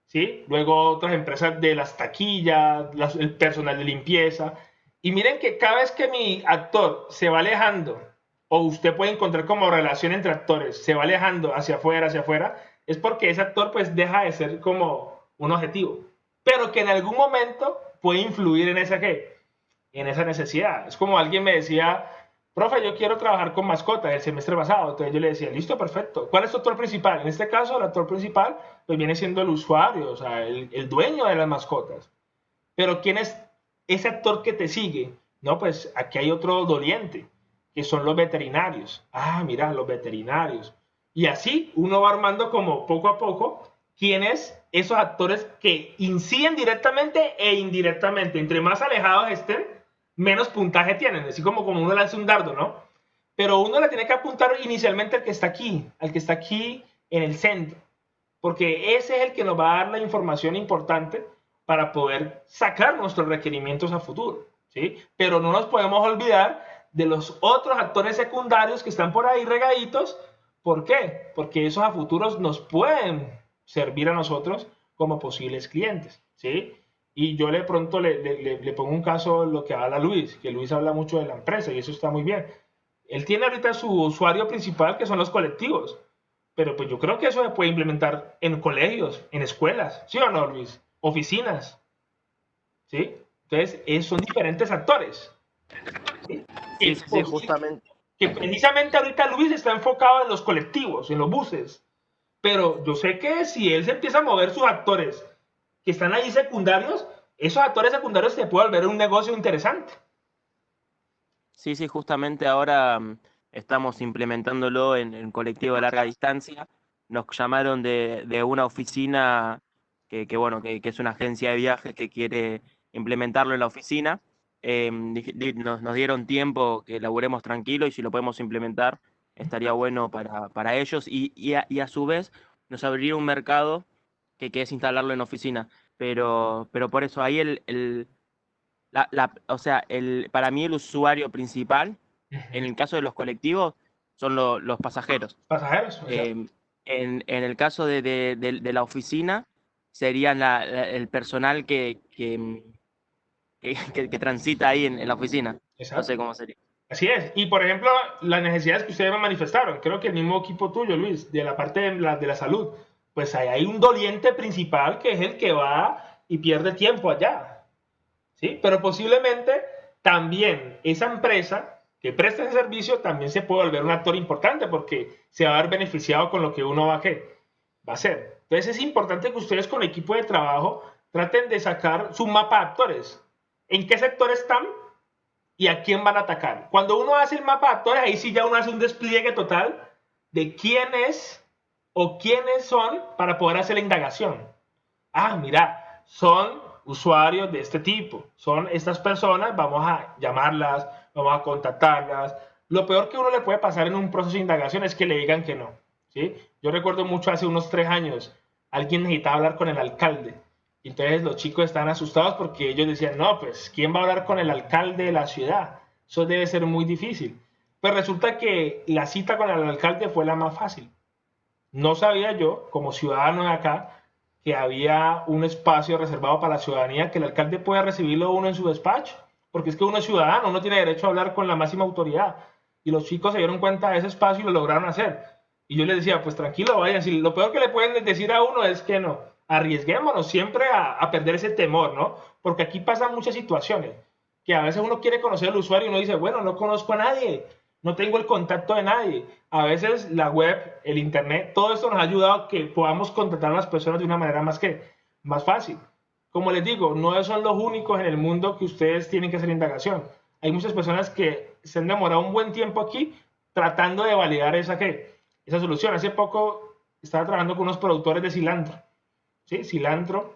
¿sí? Luego otras empresas de las taquillas, el personal de limpieza. Y miren que cada vez que mi actor se va alejando, o usted puede encontrar como relación entre actores, se va alejando hacia afuera, es porque ese actor pues deja de ser como un objetivo, pero que en algún momento puede influir en esa, ¿qué? En esa necesidad. Es como alguien me decía, profe, yo quiero trabajar con mascotas el semestre pasado. Entonces yo le decía, listo, perfecto. ¿Cuál es tu actor principal? En este caso, el actor principal pues viene siendo el usuario, o sea, el dueño de las mascotas. Pero ¿quién es ese actor que te sigue? No, pues aquí hay otro doliente, que son los veterinarios. Ah, mira, los veterinarios. Y así uno va armando como poco a poco quiénes esos actores que inciden directamente e indirectamente. Entre más alejados estén, menos puntaje tienen. Así como uno lanza un dardo, ¿no? Pero uno le tiene que apuntar inicialmente al que está aquí en el centro, porque ese es el que nos va a dar la información importante para poder sacar nuestros requerimientos a futuro, ¿sí? Pero no nos podemos olvidar de los otros actores secundarios que están por ahí regaditos. ¿Por qué? Porque esos a futuros nos pueden servir a nosotros como posibles clientes, ¿sí? Y yo de pronto le pongo un caso lo que habla Luis, que Luis habla mucho de la empresa y eso está muy bien. Él tiene ahorita su usuario principal, que son los colectivos, pero pues yo creo que eso se puede implementar en colegios, en escuelas, ¿sí o no, Luis? Oficinas, ¿sí? Entonces, son diferentes actores. ¿sí? Sí, sí, sí, justamente. Que precisamente ahorita Luis está enfocado en los colectivos, en los buses, pero yo sé que si él se empieza a mover sus actores que están ahí secundarios, esos actores secundarios se pueden volver un negocio interesante. Sí, sí, justamente ahora estamos implementándolo en colectivo de larga distancia. Nos llamaron de una oficina bueno, que es una agencia de viajes que quiere implementarlo en la oficina. Nos dieron tiempo que laburemos tranquilo y si lo podemos implementar estaría bueno para ellos y a su vez nos abriría un mercado que es instalarlo en oficina. Pero por eso ahí o sea, para mí el usuario principal, en el caso de los colectivos, son los pasajeros. Pasajeros. En el caso de la oficina, serían el personal que transita ahí en la oficina. Exacto. No sé cómo sería. Así es. Y por ejemplo, las necesidades que ustedes me manifestaron, creo que el mismo equipo tuyo, Luis, de la parte de la salud, pues hay un doliente principal que es el que va y pierde tiempo allá. ¿Sí? Pero posiblemente también esa empresa que presta ese servicio también se puede volver un actor importante porque se va a ver beneficiado con lo que uno va a hacer. Entonces es importante que ustedes con el equipo de trabajo traten de sacar su mapa de actores. ¿En qué sector están? Y a quién van a atacar. Cuando uno hace el mapa de actores, ahí sí ya uno hace un despliegue total de quién es o quiénes son para poder hacer la indagación. Ah, mira, son usuarios de este tipo, son estas personas, vamos a llamarlas, vamos a contactarlas. Lo peor que uno le puede pasar en un proceso de indagación es que le digan que no, ¿sí? Yo recuerdo mucho hace unos 3 años, alguien necesitaba hablar con el alcalde. Y entonces los chicos estaban asustados porque ellos decían, no, pues, ¿quién va a hablar con el alcalde de la ciudad? Eso debe ser muy difícil. Pues resulta que la cita con el alcalde fue la más fácil. No sabía yo, como ciudadano de acá, que había un espacio reservado para la ciudadanía, que el alcalde puede recibirlo uno en su despacho, porque es que uno es ciudadano, uno tiene derecho a hablar con la máxima autoridad. Y los chicos se dieron cuenta de ese espacio y lo lograron hacer. Y yo les decía, pues tranquilo, vayan, si lo peor que le pueden decir a uno es que no, arriesguémonos siempre a perder ese temor, ¿no? Porque aquí pasan muchas situaciones, que a veces uno quiere conocer al usuario y uno dice, bueno, no conozco a nadie, no tengo el contacto de nadie. A veces la web, el internet, todo esto nos ha ayudado a que podamos contactar a las personas de una manera más fácil. Como les digo, no son los únicos en el mundo que ustedes tienen que hacer indagación. Hay muchas personas que se han demorado un buen tiempo aquí tratando de validar esa solución. Hace poco estaba trabajando con unos productores de cilantro, ¿sí? Cilantro.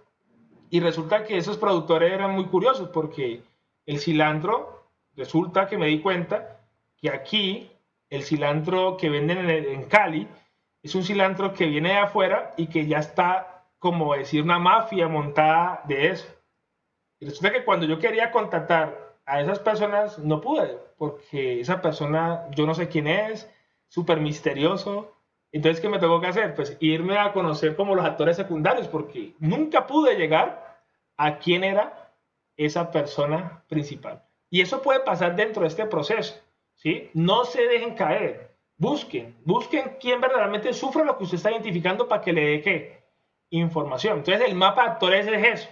Y resulta que esos productores eran muy curiosos porque el cilantro, resulta que me di cuenta que aquí el cilantro que venden en Cali es un cilantro que viene de afuera y que ya está, como decir, una mafia montada de eso. Y resulta que cuando yo quería contactar a esas personas no pude, porque esa persona yo no sé quién es, súper misterioso. Entonces, ¿qué me tengo que hacer? Pues irme a conocer como los actores secundarios, porque nunca pude llegar a quién era esa persona principal. Y eso puede pasar dentro de este proceso, ¿sí? No se dejen caer, busquen quién verdaderamente sufre lo que usted está identificando para que le dé ¿qué? Información. Entonces, el mapa de actores es eso,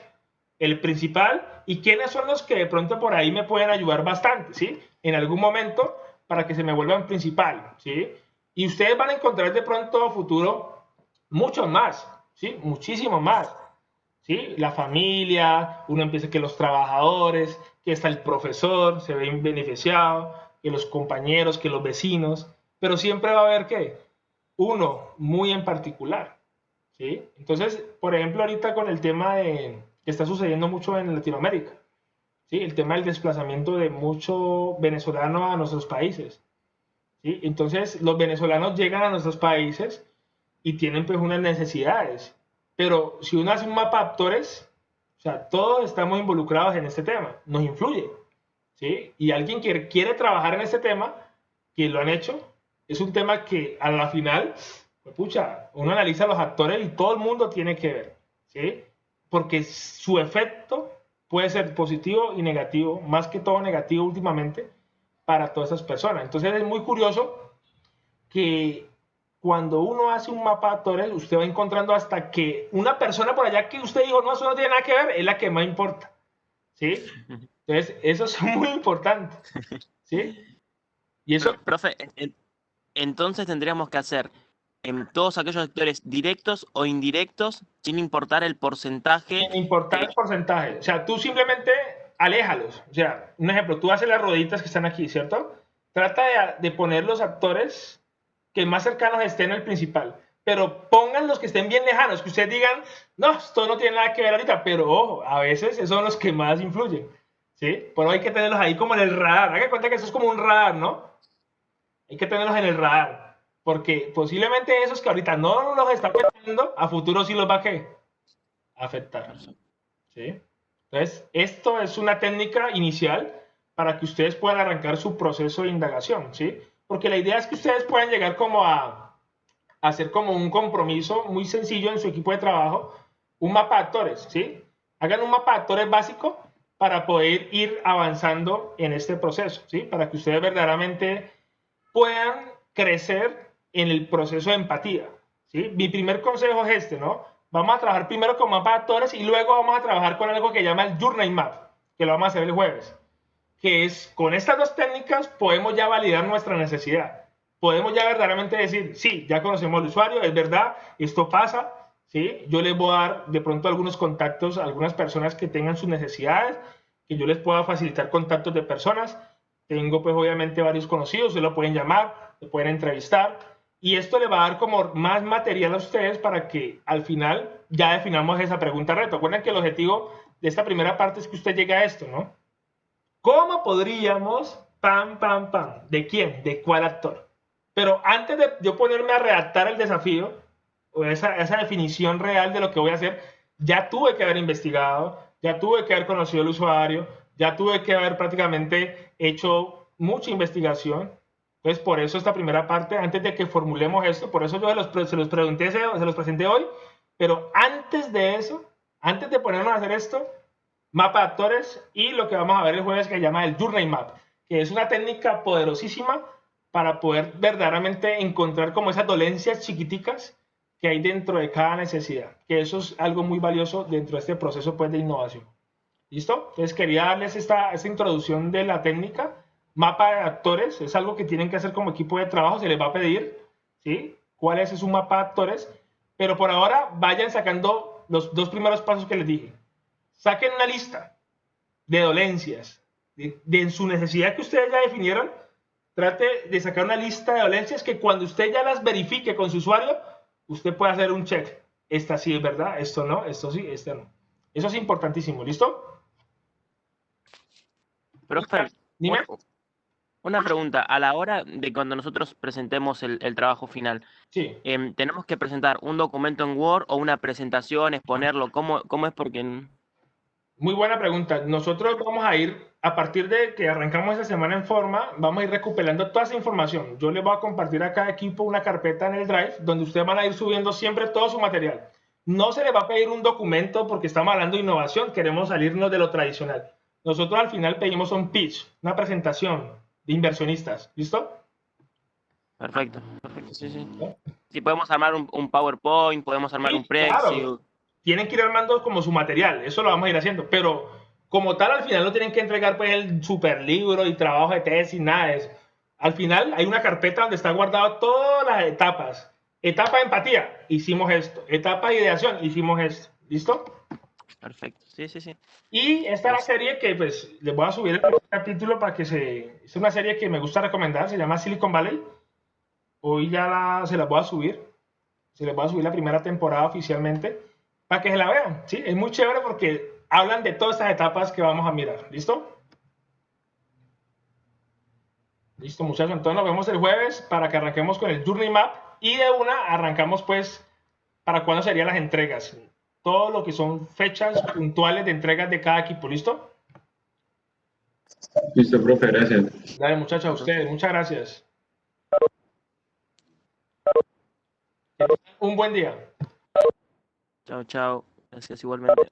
el principal, y quiénes son los que de pronto por ahí me pueden ayudar bastante, ¿sí? En algún momento, para que se me vuelvan principal, ¿sí? Y ustedes van a encontrar de pronto a futuro muchos más, ¿sí? Muchísimo más, ¿sí? La familia, uno empieza que los trabajadores, que está el profesor, se ven beneficiados, que los compañeros, que los vecinos, pero siempre va a haber, ¿qué? Uno muy en particular, ¿sí? Entonces, por ejemplo, ahorita con el tema que está sucediendo mucho en Latinoamérica, ¿sí? El tema del desplazamiento de mucho venezolano a nuestros países, ¿sí? Entonces, los venezolanos llegan a nuestros países y tienen pues unas necesidades, pero si uno hace un mapa de actores, o sea, todos estamos involucrados en este tema, nos influye, ¿sí? Y alguien que quiere trabajar en este tema, que lo han hecho, es un tema que a la final, pues, pucha, uno analiza a los actores y todo el mundo tiene que ver, ¿sí? Porque su efecto puede ser positivo y negativo, más que todo negativo últimamente, para todas esas personas. Entonces es muy curioso que cuando uno hace un mapa de actores, usted va encontrando hasta que una persona por allá que usted dijo, no, eso no tiene nada que ver, es la que más importa, ¿sí? Entonces, eso es muy importante, ¿sí? Y eso... Profe, entonces tendríamos que hacer todos aquellos actores directos o indirectos, sin importar el porcentaje. Sin importar el porcentaje. O sea, tú simplemente aléjalos. O sea, un ejemplo, tú haces las rueditas que están aquí, ¿cierto? Trata de poner los actores que más cercanos estén al principal. Pero pongan los que estén bien lejanos, que ustedes digan, no, esto no tiene nada que ver ahorita, pero ojo, a veces esos son los que más influyen, ¿sí? Por eso hay que tenerlos ahí como en el radar. Hagan cuenta que eso es como un radar, ¿no? Hay que tenerlos en el radar, porque posiblemente esos que ahorita no los están afectando, a futuro sí los va a afectar, ¿sí? Entonces, esto es una técnica inicial para que ustedes puedan arrancar su proceso de indagación, ¿sí? Porque la idea es que ustedes puedan llegar como a hacer como un compromiso muy sencillo en su equipo de trabajo, un mapa de actores, ¿sí? Hagan un mapa de actores básico para poder ir avanzando en este proceso, ¿sí? Para que ustedes verdaderamente puedan crecer en el proceso de empatía, ¿sí? Mi primer consejo es este, ¿no? Vamos a trabajar primero con mapa de actores y luego vamos a trabajar con algo que llama el Journey Map, que lo vamos a hacer el jueves, que es, con estas dos técnicas podemos ya validar nuestra necesidad. Podemos ya verdaderamente decir, sí, ya conocemos al usuario, es verdad, esto pasa, ¿sí? Yo les voy a dar de pronto algunos contactos a algunas personas que tengan sus necesidades, que yo les pueda facilitar contactos de personas. Tengo pues obviamente varios conocidos, se lo pueden llamar, se pueden entrevistar, y esto le va a dar como más material a ustedes para que al final ya definamos esa pregunta reto. Recuerden que el objetivo de esta primera parte es que usted llegue a esto, ¿no? ¿Cómo podríamos, ¿de quién? ¿De cuál actor? Pero antes de yo ponerme a redactar el desafío, o esa definición real de lo que voy a hacer, ya tuve que haber investigado, ya tuve que haber conocido al usuario, ya tuve que haber prácticamente hecho mucha investigación. Entonces, por eso esta primera parte, antes de que formulemos esto, por eso yo se los presenté hoy, pero antes de eso, antes de ponernos a hacer esto, mapa de actores y lo que vamos a ver el jueves que se llama el Journey Map, que es una técnica poderosísima para poder verdaderamente encontrar como esas dolencias chiquiticas que hay dentro de cada necesidad, que eso es algo muy valioso dentro de este proceso pues, de innovación. ¿Listo? Entonces quería darles esta introducción de la técnica. Mapa de actores es algo que tienen que hacer como equipo de trabajo, se les va a pedir, ¿sí? ¿Cuál es un mapa de actores? Pero por ahora vayan sacando los dos primeros pasos que les dije. Saquen una lista de dolencias, de su necesidad que ustedes ya definieron. Trate de sacar una lista de dolencias que cuando usted ya las verifique con su usuario, usted puede hacer un check. Esta sí es verdad, esto no, esto sí, esta no. Eso es importantísimo, ¿listo? Profe, Dime. una pregunta. A la hora de cuando nosotros presentemos el trabajo final, Sí. ¿tenemos que presentar un documento en Word o una presentación, exponerlo? ¿Cómo es? Porque... Muy buena pregunta. Nosotros vamos a ir a partir de que arrancamos esta semana en forma, vamos a ir recopilando toda esa información. Yo les voy a compartir a cada equipo una carpeta en el Drive donde ustedes van a ir subiendo siempre todo su material. No se les va a pedir un documento porque estamos hablando de innovación, queremos salirnos de lo tradicional. Nosotros al final pedimos un pitch, una presentación de inversionistas. ¿Listo? Perfecto, sí, sí. ¿No? Si podemos armar un PowerPoint, podemos armar un Prexio. Claro. Tienen que ir armando como su material, eso lo vamos a ir haciendo, pero como tal al final no tienen que entregar pues el super libro y trabajo de tesis, nada de eso. Al final hay una carpeta donde está guardado todas las etapas. Etapa de empatía, hicimos esto. Etapa de ideación, hicimos esto. ¿Listo? Perfecto, sí, sí, sí. Y esta es la serie que pues les voy a subir el primer capítulo para que es una serie que me gusta recomendar, se llama Silicon Valley. Hoy ya se las voy a subir. Se les voy a subir la primera temporada oficialmente para que se la vean. ¿Sí? Es muy chévere porque hablan de todas estas etapas que vamos a mirar. ¿Listo? Listo, muchachos. Entonces nos vemos el jueves para que arranquemos con el Journey Map y de una arrancamos pues para cuándo serían las entregas. Todo lo que son fechas puntuales de entregas de cada equipo. ¿Listo? Listo, profe, gracias. Dale, muchachos, a ustedes. Muchas gracias. Un buen día. Chao, chao. Gracias igualmente.